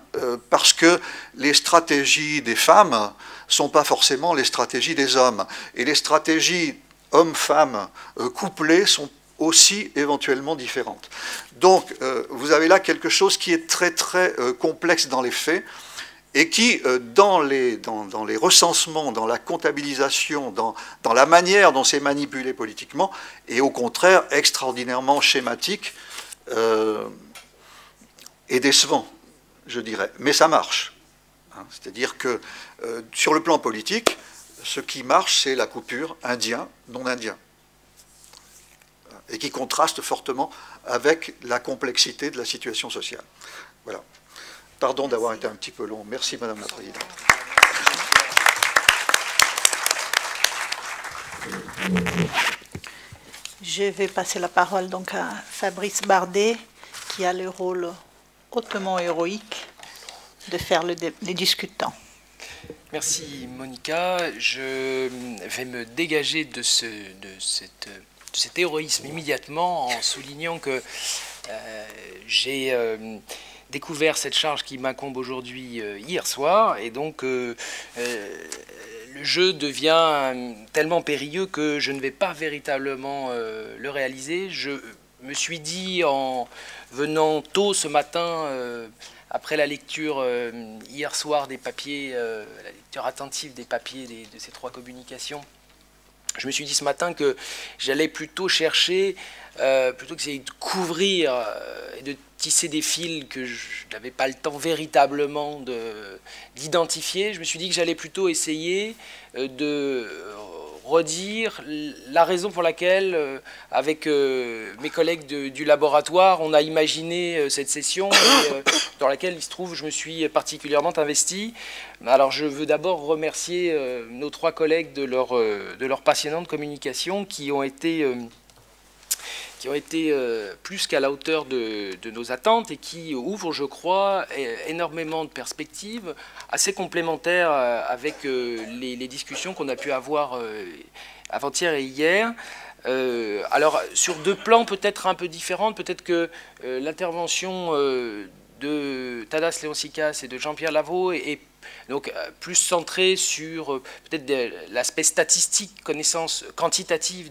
parce que les stratégies des femmes ne sont pas forcément les stratégies des hommes. Et les stratégies hommes-femmes couplées sont aussi éventuellement différentes. Donc, vous avez là quelque chose qui est très très complexe dans les faits et qui, dans les recensements, dans la comptabilisation, dans la manière dont c'est manipulé politiquement, est au contraire extraordinairement schématique et décevant, je dirais. Mais ça marche. C'est-à-dire que sur le plan politique, ce qui marche, c'est la coupure indien-non indien. Et qui contraste fortement avec la complexité de la situation sociale. Voilà. Pardon d'avoir été un petit peu long. Merci, Madame la Présidente. Je vais passer la parole donc à Fabrice Bardet, qui a le rôle hautement héroïque de faire les discutants. Merci Monica. Je vais me dégager de cette cet héroïsme immédiatement en soulignant que j'ai découvert cette charge qui m'incombe aujourd'hui hier soir, et donc le jeu devient tellement périlleux que je ne vais pas véritablement le réaliser. Je me suis dit en venant tôt ce matin, après la lecture hier soir des papiers, la lecture attentive des papiers de ces 3 communications, je me suis dit ce matin que j'allais plutôt chercher, plutôt que d'essayer de couvrir et de tisser des fils que je n'avais pas le temps véritablement d'identifier, je me suis dit que j'allais plutôt essayer de redire la raison pour laquelle, avec mes collègues du laboratoire, on a imaginé cette session dans laquelle, il se trouve, je me suis particulièrement investi. Alors je veux d'abord remercier nos 3 collègues de leur passionnante communication qui ont été plus qu'à la hauteur de nos attentes et qui ouvrent, je crois, énormément de perspectives assez complémentaires avec les discussions qu'on a pu avoir avant-hier et hier. Alors, sur 2 plans peut-être un peu différents, peut-être que l'intervention de Tadas Leonsikas et de Jean-Pierre Lavaux est donc plus centrée sur peut-être l'aspect statistique, connaissance quantitative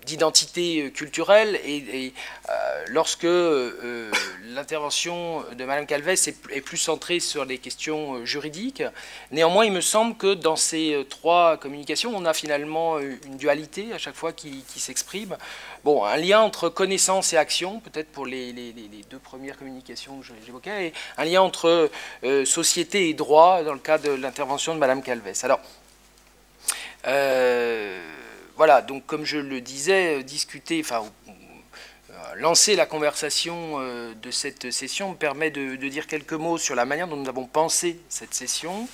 d'identité culturelle, et lorsque l'intervention de Mme Calvez est plus centrée sur les questions juridiques. Néanmoins, il me semble que dans ces 3 communications, on a finalement une dualité à chaque fois qui s'exprime. Bon, un lien entre connaissance et action, peut-être pour les 2 premières communications que j'évoquais, et un lien entre société et droit dans le cas de l'intervention de Mme Calvez. Alors, voilà, donc comme je le disais, lancer la conversation de cette session me permet de dire quelques mots sur la manière dont nous avons pensé cette session.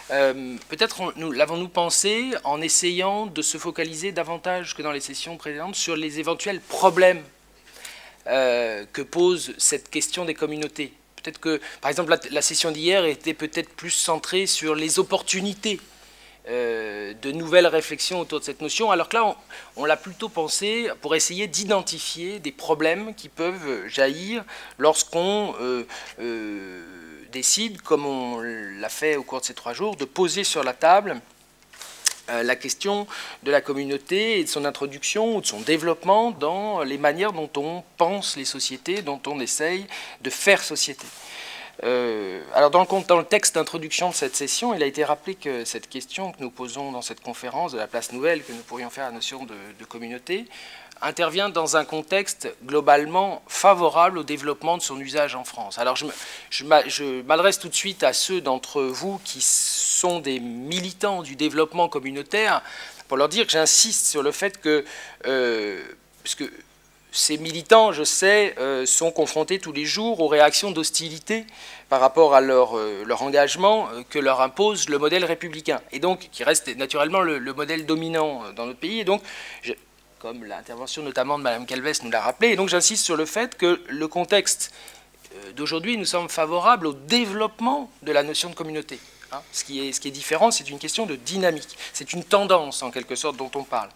Peut-être l'avons-nous pensé en essayant de se focaliser davantage que dans les sessions précédentes sur les éventuels problèmes que pose cette question des communautés. Peut-être que, par exemple, la session d'hier était peut-être plus centrée sur les opportunités de nouvelles réflexions autour de cette notion, alors que là, on l'a plutôt pensé pour essayer d'identifier des problèmes qui peuvent jaillir lorsqu'on décide, comme on l'a fait au cours de ces 3 jours, de poser sur la table la question de la communauté et de son introduction ou de son développement dans les manières dont on pense les sociétés, dont on essaye de faire société. Alors dans le texte d'introduction de cette session, il a été rappelé que cette question que nous posons dans cette conférence de la place nouvelle que nous pourrions faire à la notion de communauté intervient dans un contexte globalement favorable au développement de son usage en France. Alors je m'adresse tout de suite à ceux d'entre vous qui sont des militants du développement communautaire pour leur dire que j'insiste sur le fait que, puisque ces militants, je sais, sont confrontés tous les jours aux réactions d'hostilité par rapport à leur engagement que leur impose le modèle républicain, et donc qui reste naturellement le modèle dominant dans notre pays. Et donc, comme l'intervention notamment de Mme Calvez nous l'a rappelé, et donc j'insiste sur le fait que le contexte d'aujourd'hui nous semble favorable au développement de la notion de communauté. Hein. Ce qui est différent, c'est une question de dynamique, c'est une tendance en quelque sorte dont on parle.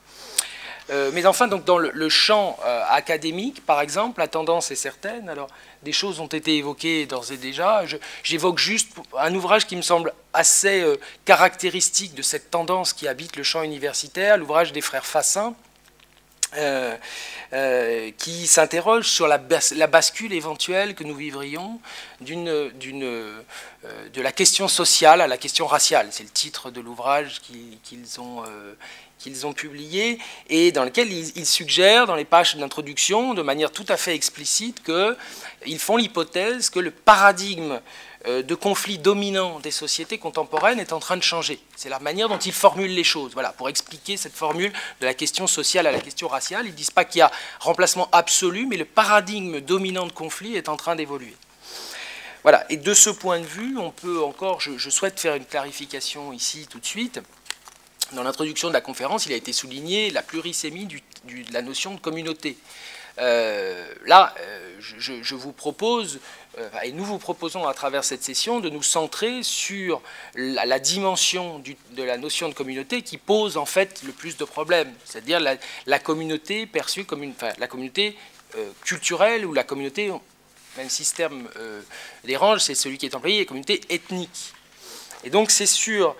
Mais enfin, donc, dans le champ académique, par exemple, la tendance est certaine. Alors, des choses ont été évoquées d'ores et déjà. J'évoque juste un ouvrage qui me semble assez caractéristique de cette tendance qui habite le champ universitaire, l'ouvrage des frères Fassin, qui s'interroge sur la bascule éventuelle que nous vivrions de la question sociale à la question raciale. C'est le titre de l'ouvrage qu'ils ont publié, et dans lequel ils suggèrent, dans les pages d'introduction, de manière tout à fait explicite, qu'ils font l'hypothèse que le paradigme de conflit dominant des sociétés contemporaines est en train de changer. C'est la manière dont ils formulent les choses. Voilà, pour expliquer cette formule de la question sociale à la question raciale, ils ne disent pas qu'il y a remplacement absolu, mais le paradigme dominant de conflit est en train d'évoluer. Voilà, et de ce point de vue, on peut encore, je souhaite faire une clarification ici tout de suite. Dans l'introduction de la conférence, il a été souligné la plurisémie de la notion de communauté. je vous propose, et nous vous proposons à travers cette session, de nous centrer sur la dimension de la notion de communauté qui pose en fait le plus de problèmes, c'est-à-dire la communauté perçue comme la communauté culturelle ou la communauté, même si ce terme dérange, c'est celui qui est employé, la communauté ethnique. Et donc c'est sur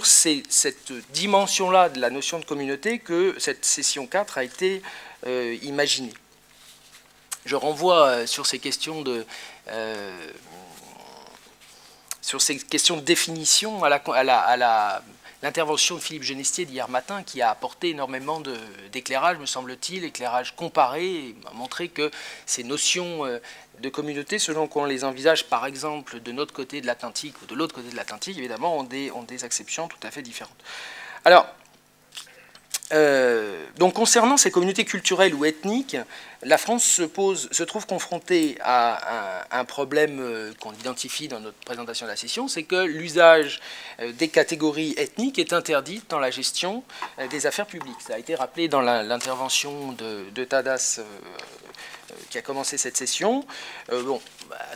cette dimension-là de la notion de communauté que cette session 4 a été imaginée. Je renvoie sur ces questions de définition à l'intervention de Philippe Genestier d'hier matin, qui a apporté énormément d'éclairage, me semble-t-il, éclairage comparé, et a montré que ces notions de communauté, selon qu'on les envisage, par exemple, de notre côté de l'Atlantique ou de l'autre côté de l'Atlantique, évidemment, ont des acceptions tout à fait différentes. Alors, donc concernant ces communautés culturelles ou ethniques, la France se trouve confrontée à un problème qu'on identifie dans notre présentation de la session, c'est que l'usage des catégories ethniques est interdit dans la gestion des affaires publiques. Ça a été rappelé dans l'intervention de Tadas qui a commencé cette session.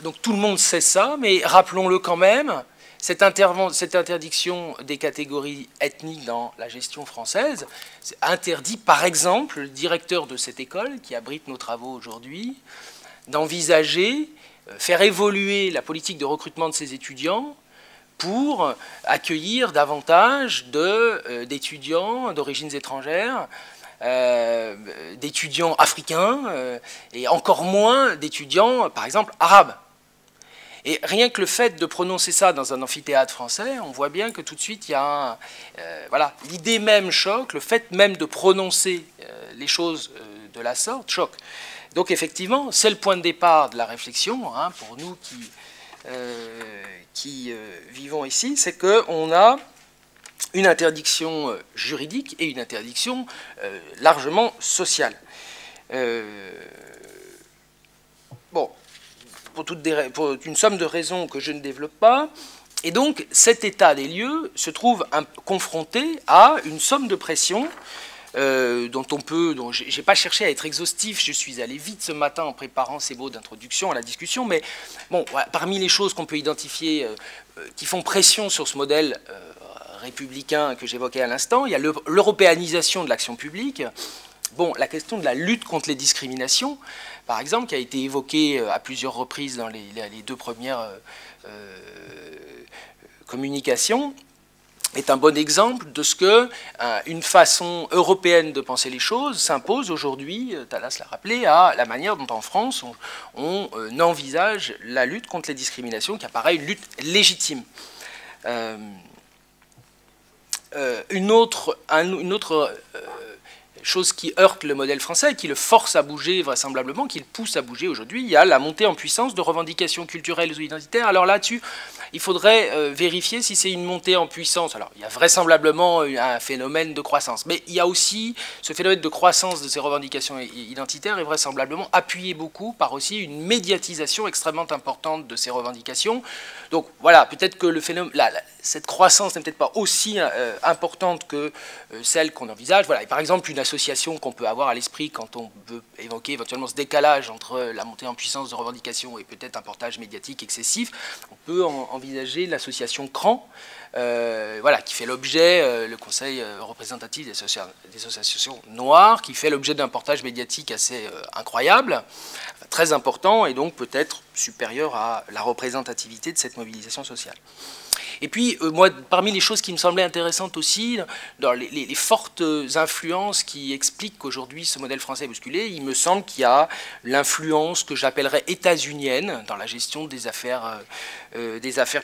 Donc tout le monde sait ça, mais rappelons-le quand même. Cette interdiction des catégories ethniques dans la gestion française interdit, par exemple, le directeur de cette école, qui abrite nos travaux aujourd'hui, d'envisager, faire évoluer la politique de recrutement de ses étudiants pour accueillir davantage d'étudiants d'origines étrangères, d'étudiants africains, et encore moins d'étudiants, par exemple, arabes. Et rien que le fait de prononcer ça dans un amphithéâtre français, on voit bien que tout de suite, il y a voilà, l'idée même choque, le fait même de prononcer les choses de la sorte choque. Donc effectivement, c'est le point de départ de la réflexion, hein, pour nous qui vivons ici, c'est qu'on a une interdiction juridique et une interdiction largement sociale. Bon. Pour une somme de raisons que je ne développe pas. Et donc, cet état des lieux se trouve confronté à une somme de pressions dont je n'ai pas cherché à être exhaustif, je suis allé vite ce matin en préparant ces mots d'introduction à la discussion, mais bon, voilà, parmi les choses qu'on peut identifier qui font pression sur ce modèle républicain que j'évoquais à l'instant, il y a l'européanisation de l'action publique. Bon, la question de la lutte contre les discriminations, par exemple, qui a été évoquée à plusieurs reprises dans les deux premières communications, est un bon exemple de ce que une façon européenne de penser les choses s'impose aujourd'hui, Tadas l'a rappelé, à la manière dont en France on envisage la lutte contre les discriminations, qui apparaît une lutte légitime. Une autre chose qui heurte le modèle français, qui le force à bouger vraisemblablement, qui le pousse à bouger aujourd'hui, il y a la montée en puissance de revendications culturelles ou identitaires. Alors là-dessus, il faudrait vérifier si c'est une montée en puissance. Alors il y a vraisemblablement un phénomène de croissance, mais il y a aussi ce phénomène de croissance de ces revendications identitaires est vraisemblablement appuyé beaucoup par aussi une médiatisation extrêmement importante de ces revendications. Donc voilà, peut-être que le phénomène, cette croissance n'est peut-être pas aussi importante que celle qu'on envisage. Voilà. Et par exemple, une association qu'on peut avoir à l'esprit quand on veut évoquer éventuellement ce décalage entre la montée en puissance de revendications et peut-être un portage médiatique excessif, on peut envisager l'association CRAN, voilà, qui fait l'objet, le Conseil représentatif des associations noires, qui fait l'objet d'un portage médiatique assez incroyable, très important, et donc peut-être supérieur à la représentativité de cette mobilisation sociale. Et puis, moi, parmi les choses qui me semblaient intéressantes aussi, dans les fortes influences qui expliquent qu'aujourd'hui ce modèle français est bousculé, il me semble qu'il y a l'influence que j'appellerais états-unienne dans la gestion des affaires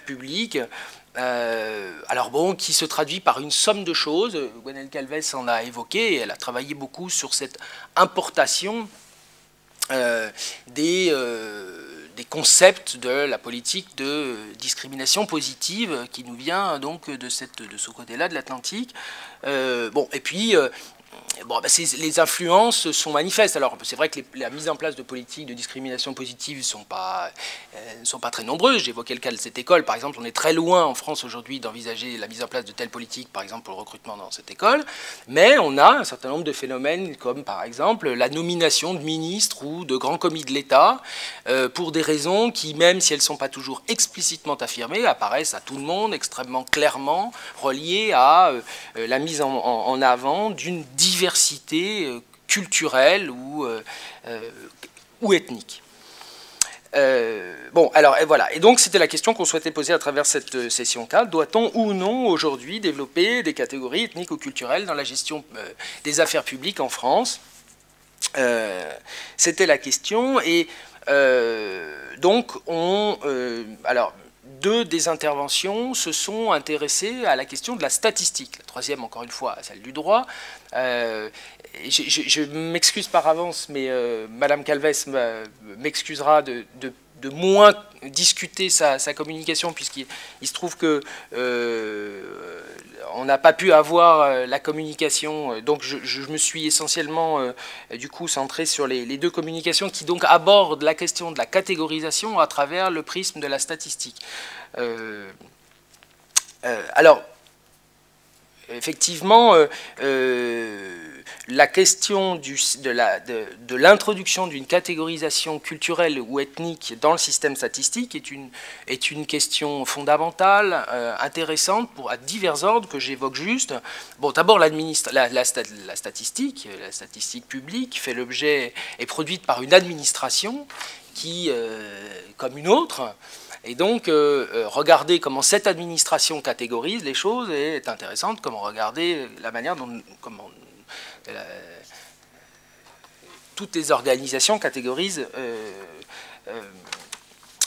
publiques. Alors bon, qui se traduit par une somme de choses. Gwenaëlle Calves en a évoqué, elle a travaillé beaucoup sur cette importation des concepts de la politique de discrimination positive qui nous vient donc de ce côté-là de l'Atlantique. Bon, et puis bon, les influences sont manifestes. Alors, c'est vrai que la mise en place de politiques de discrimination positive ne sont pas très nombreuses. J'évoquais le cas de cette école. Par exemple, on est très loin en France aujourd'hui d'envisager la mise en place de telles politiques, par exemple pour le recrutement dans cette école. Mais on a un certain nombre de phénomènes, comme par exemple la nomination de ministres ou de grands commis de l'État, pour des raisons qui, même si elles ne sont pas toujours explicitement affirmées, apparaissent à tout le monde extrêmement clairement reliées à la mise en avant d'une diversité culturelle ou ethnique. Bon, alors et voilà. Et donc c'était la question qu'on souhaitait poser à travers cette session 4. Doit-on ou non aujourd'hui développer des catégories ethniques ou culturelles dans la gestion des affaires publiques en France? C'était la question. Et donc alors, deux des interventions se sont intéressées à la question de la statistique. La troisième, encore une fois, celle du droit. Je m'excuse par avance, mais Madame Calves m'excusera de moins discuter sa communication, puisqu'il se trouve que on n'a pas pu avoir la communication. Donc je me suis essentiellement du coup centré sur les deux communications qui donc abordent la question de la catégorisation à travers le prisme de la statistique. Alors, effectivement, la question de l'introduction d'une catégorisation culturelle ou ethnique dans le système statistique est une question fondamentale, intéressante à divers ordres que j'évoque juste. Bon, d'abord, la statistique publique est produite par une administration qui, comme une autre. Et donc, regarder comment cette administration catégorise les choses est intéressante, comme regarder la manière dont toutes les organisations catégorisent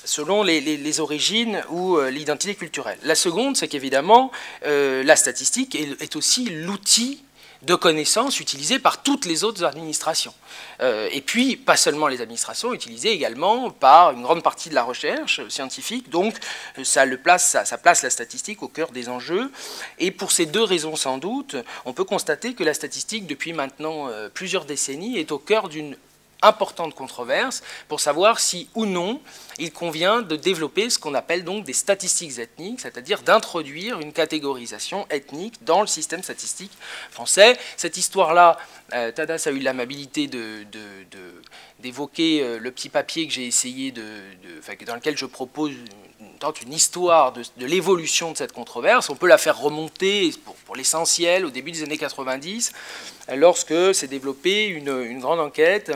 selon les origines ou l'identité culturelle. La seconde, c'est qu'évidemment, la statistique est aussi l'outil de connaissances utilisées par toutes les autres administrations. Et puis, pas seulement les administrations, utilisées également par une grande partie de la recherche scientifique. Donc, ça place la statistique au cœur des enjeux. Et pour ces deux raisons, sans doute, on peut constater que la statistique, depuis maintenant plusieurs décennies, est au cœur d'une importante controverse pour savoir si ou non il convient de développer ce qu'on appelle donc des statistiques ethniques, c'est-à-dire d'introduire une catégorisation ethnique dans le système statistique français. Cette histoire-là, Tadas a eu l'amabilité d'évoquer le petit papier que j'ai essayé dans lequel je propose une histoire de l'évolution de cette controverse. On peut la faire remonter pour l'essentiel au début des années 90, lorsque s'est développée une grande enquête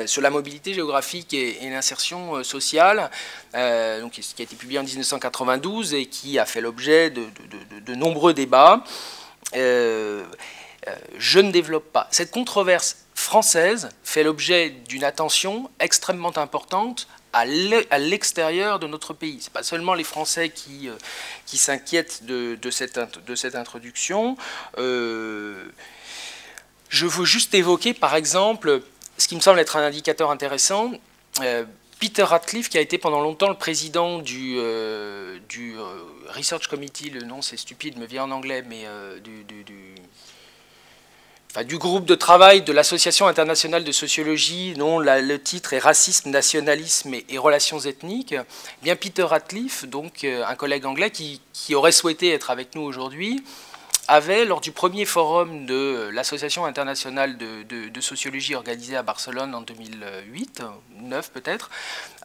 sur la mobilité géographique et l'insertion sociale, donc, qui a été publié en 1992 et qui a fait l'objet de nombreux débats. Je ne développe pas. Cette controverse française fait l'objet d'une attention extrêmement importante à l'extérieur de notre pays. Ce n'est pas seulement les Français qui s'inquiètent de cette introduction. Je veux juste évoquer, par exemple, ce qui me semble être un indicateur intéressant. Peter Ratcliffe, qui a été pendant longtemps le président du Research Committee, le nom c'est stupide, me vient en anglais, mais du groupe de travail de l'Association internationale de sociologie, dont le titre est Racisme, nationalisme et relations ethniques. Eh bien, Peter Ratcliffe, donc un collègue anglais qui aurait souhaité être avec nous aujourd'hui, avait, lors du premier forum de l'Association internationale de sociologie organisé à Barcelone en 2008, 2009 peut-être,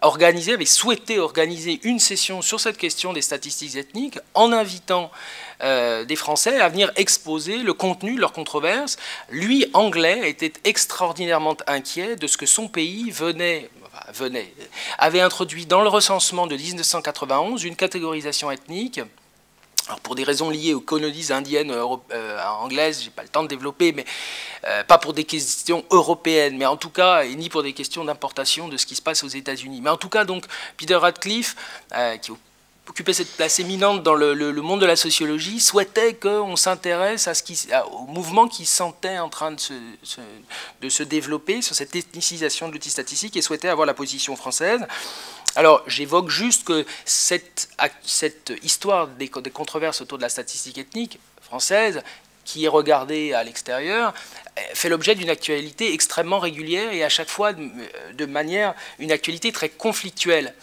avait souhaité organiser une session sur cette question des statistiques ethniques en invitant des Français à venir exposer le contenu de leur controverse. Lui, anglais, était extraordinairement inquiet de ce que son pays avait introduit dans le recensement de 1991 une catégorisation ethnique. Alors pour des raisons liées aux colonies indiennes anglaises, je n'ai pas le temps de développer, mais pas pour des questions européennes, mais en tout cas, et ni pour des questions d'importation de ce qui se passe aux États-Unis. Mais en tout cas, donc, Peter Ratcliffe, qui occupait cette place éminente dans le monde de la sociologie, souhaitait qu'on s'intéresse au mouvement qui sentait en train de se développer sur cette ethnicisation de l'outil statistique et souhaitait avoir la position française. Alors, j'évoque juste que cette histoire des controverses autour de la statistique ethnique française qui est regardé à l'extérieur fait l'objet d'une actualité extrêmement régulière et à chaque fois de manière, une actualité très conflictuelle.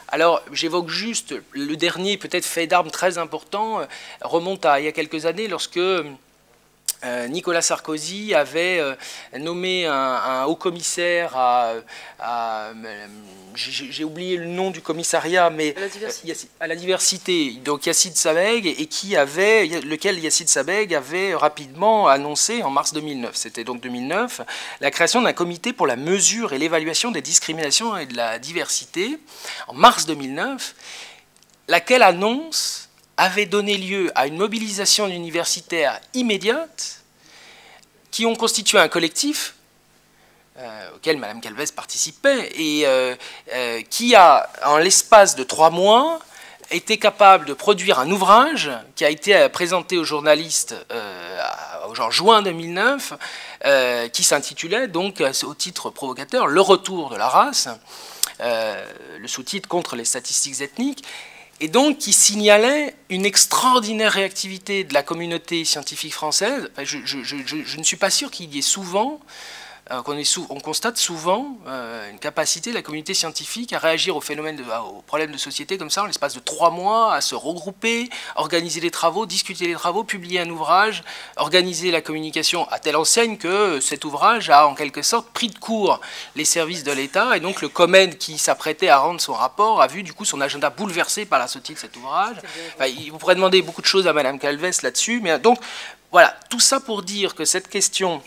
Alors j'évoque juste le dernier peut-être fait d'armes très important, remonte à il y a quelques années lorsque Nicolas Sarkozy avait nommé un haut commissaire j'ai oublié le nom du commissariat, mais à la diversité, donc Yacine Sabeg, et lequel Yacine Sabeg avait rapidement annoncé en mars 2009, c'était donc 2009, la création d'un comité pour la mesure et l'évaluation des discriminations et de la diversité, en mars 2009, laquelle annonce avait donné lieu à une mobilisation universitaire immédiate qui ont constitué un collectif auquel Mme Calvez participait et qui a, en l'espace de 3 mois, été capable de produire un ouvrage qui a été présenté aux journalistes en juin 2009, qui s'intitulait donc, au titre provocateur, « Le retour de la race », le sous-titre « Contre les statistiques ethniques », et donc qui signalait une extraordinaire réactivité de la communauté scientifique française. Enfin, je ne suis pas sûr qu'il y ait souvent, on constate souvent une capacité de la communauté scientifique à réagir aux problèmes de société comme ça, en l'espace de 3 mois, à se regrouper, organiser les travaux, discuter les travaux, publier un ouvrage, organiser la communication à telle enseigne que cet ouvrage a en quelque sorte pris de court les services de l'État, et donc le COMED qui s'apprêtait à rendre son rapport a vu du coup son agenda bouleversé par la sortie de cet ouvrage. Enfin, vous pourrez demander beaucoup de choses à Mme Calvez là-dessus, mais donc voilà, tout ça pour dire que cette question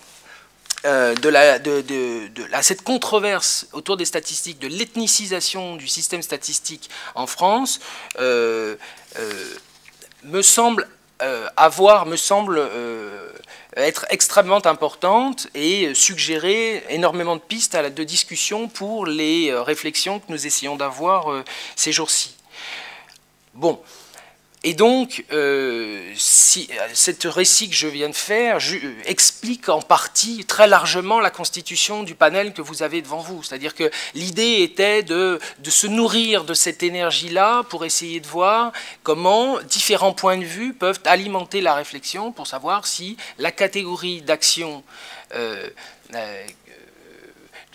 cette controverse autour des statistiques, de l'ethnicisation du système statistique en France, me semble être extrêmement importante et suggérer énormément de pistes de discussion pour les réflexions que nous essayons d'avoir ces jours-ci. Bon. Et donc, ce récit que je viens de faire explique en partie, très largement, la constitution du panel que vous avez devant vous. C'est-à-dire que l'idée était de se nourrir de cette énergie-là pour essayer de voir comment différents points de vue peuvent alimenter la réflexion pour savoir si la catégorie d'action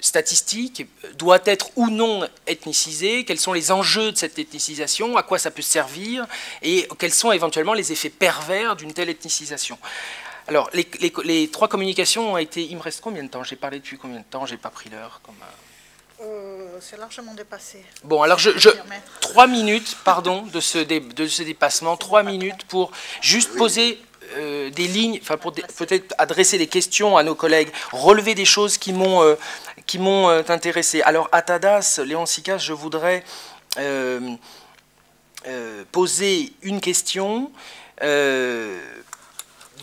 statistique doit être ou non ethnicisée, quels sont les enjeux de cette ethnicisation, à quoi ça peut servir, et quels sont éventuellement les effets pervers d'une telle ethnicisation. Alors, les 3 communications ont été... Il me reste combien de temps? J'ai parlé depuis combien de temps? J'ai pas pris l'heure. C'est largement dépassé. Bon, alors 3 minutes, pardon, de ce dépassement, 3 minutes pour juste poser... des lignes, enfin pour peut-être adresser des questions à nos collègues, relever des choses qui m'ont intéressé. Alors à Tadas, Léon Sikas, je voudrais poser une question.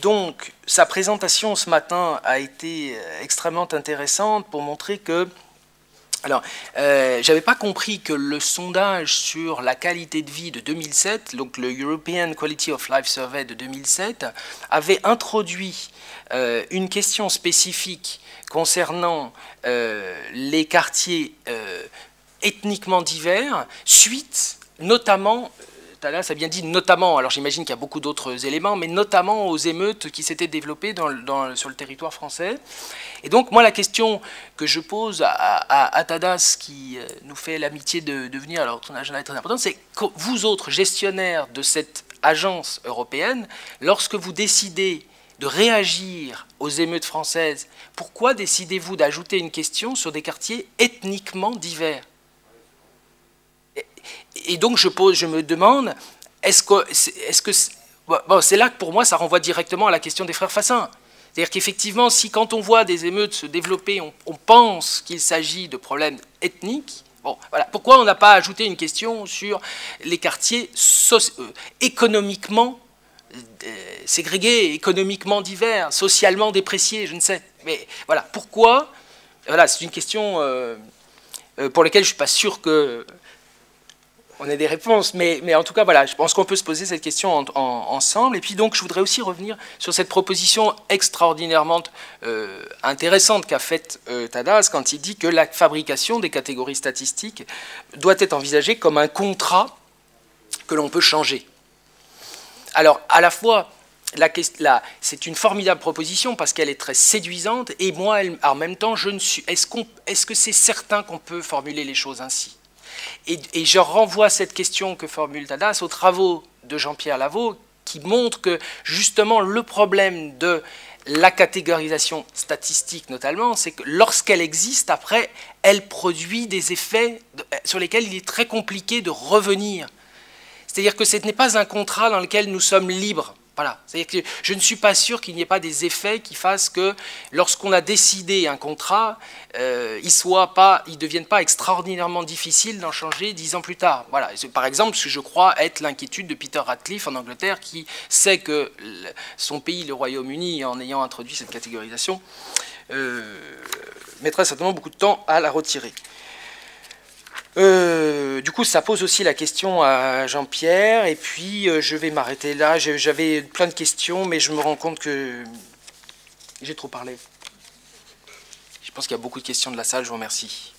Donc sa présentation ce matin a été extrêmement intéressante pour montrer que... Alors, j'avais pas compris que le sondage sur la qualité de vie de 2007, donc le European Quality of Life Survey de 2007, avait introduit une question spécifique concernant les quartiers ethniquement divers, suite notamment... Là, ça a bien dit notamment, alors j'imagine qu'il y a beaucoup d'autres éléments, mais notamment aux émeutes qui s'étaient développées sur le territoire français. Et donc, moi, la question que je pose à Tadas, qui nous fait l'amitié de venir, alors son agenda est très important, c'est que vous autres gestionnaires de cette agence européenne, lorsque vous décidez de réagir aux émeutes françaises, pourquoi décidez-vous d'ajouter une question sur des quartiers ethniquement divers ? Et donc je me demande, c'est là que pour moi ça renvoie directement à la question des frères Fassin. C'est-à-dire qu'effectivement, si quand on voit des émeutes se développer, on pense qu'il s'agit de problèmes ethniques, bon, voilà, pourquoi on n'a pas ajouté une question sur les quartiers économiquement ségrégés, économiquement divers, socialement dépréciés, je ne sais. Mais voilà, pourquoi? Voilà, c'est une question pour laquelle je ne suis pas sûr que... on ait des réponses, mais en tout cas, voilà, je pense qu'on peut se poser cette question ensemble. Et puis donc, je voudrais aussi revenir sur cette proposition extraordinairement intéressante qu'a faite Tadas quand il dit que la fabrication des catégories statistiques doit être envisagée comme un contrat que l'on peut changer. Alors, à la fois, c'est une formidable proposition parce qu'elle est très séduisante, et moi, en même temps, est-ce que c'est certain qu'on peut formuler les choses ainsi? Et je renvoie cette question que formule Tadas aux travaux de Jean-Pierre Lavaux, qui montrent que justement le problème de la catégorisation statistique notamment, c'est que lorsqu'elle existe, après, elle produit des effets sur lesquels il est très compliqué de revenir. C'est-à-dire que ce n'est pas un contrat dans lequel nous sommes libres. Voilà. C'est-à-dire que je ne suis pas sûr qu'il n'y ait pas des effets qui fassent que lorsqu'on a décidé un contrat, il ne devienne pas extraordinairement difficile d'en changer 10 ans plus tard. Voilà. Par exemple, ce que je crois être l'inquiétude de Peter Ratcliffe en Angleterre, qui sait que son pays, le Royaume-Uni, en ayant introduit cette catégorisation, mettrait certainement beaucoup de temps à la retirer. Du coup, ça pose aussi la question à Jean-Pierre, et puis je vais m'arrêter là. J'avais plein de questions, mais je me rends compte que j'ai trop parlé. Je pense qu'il y a beaucoup de questions de la salle, je vous remercie.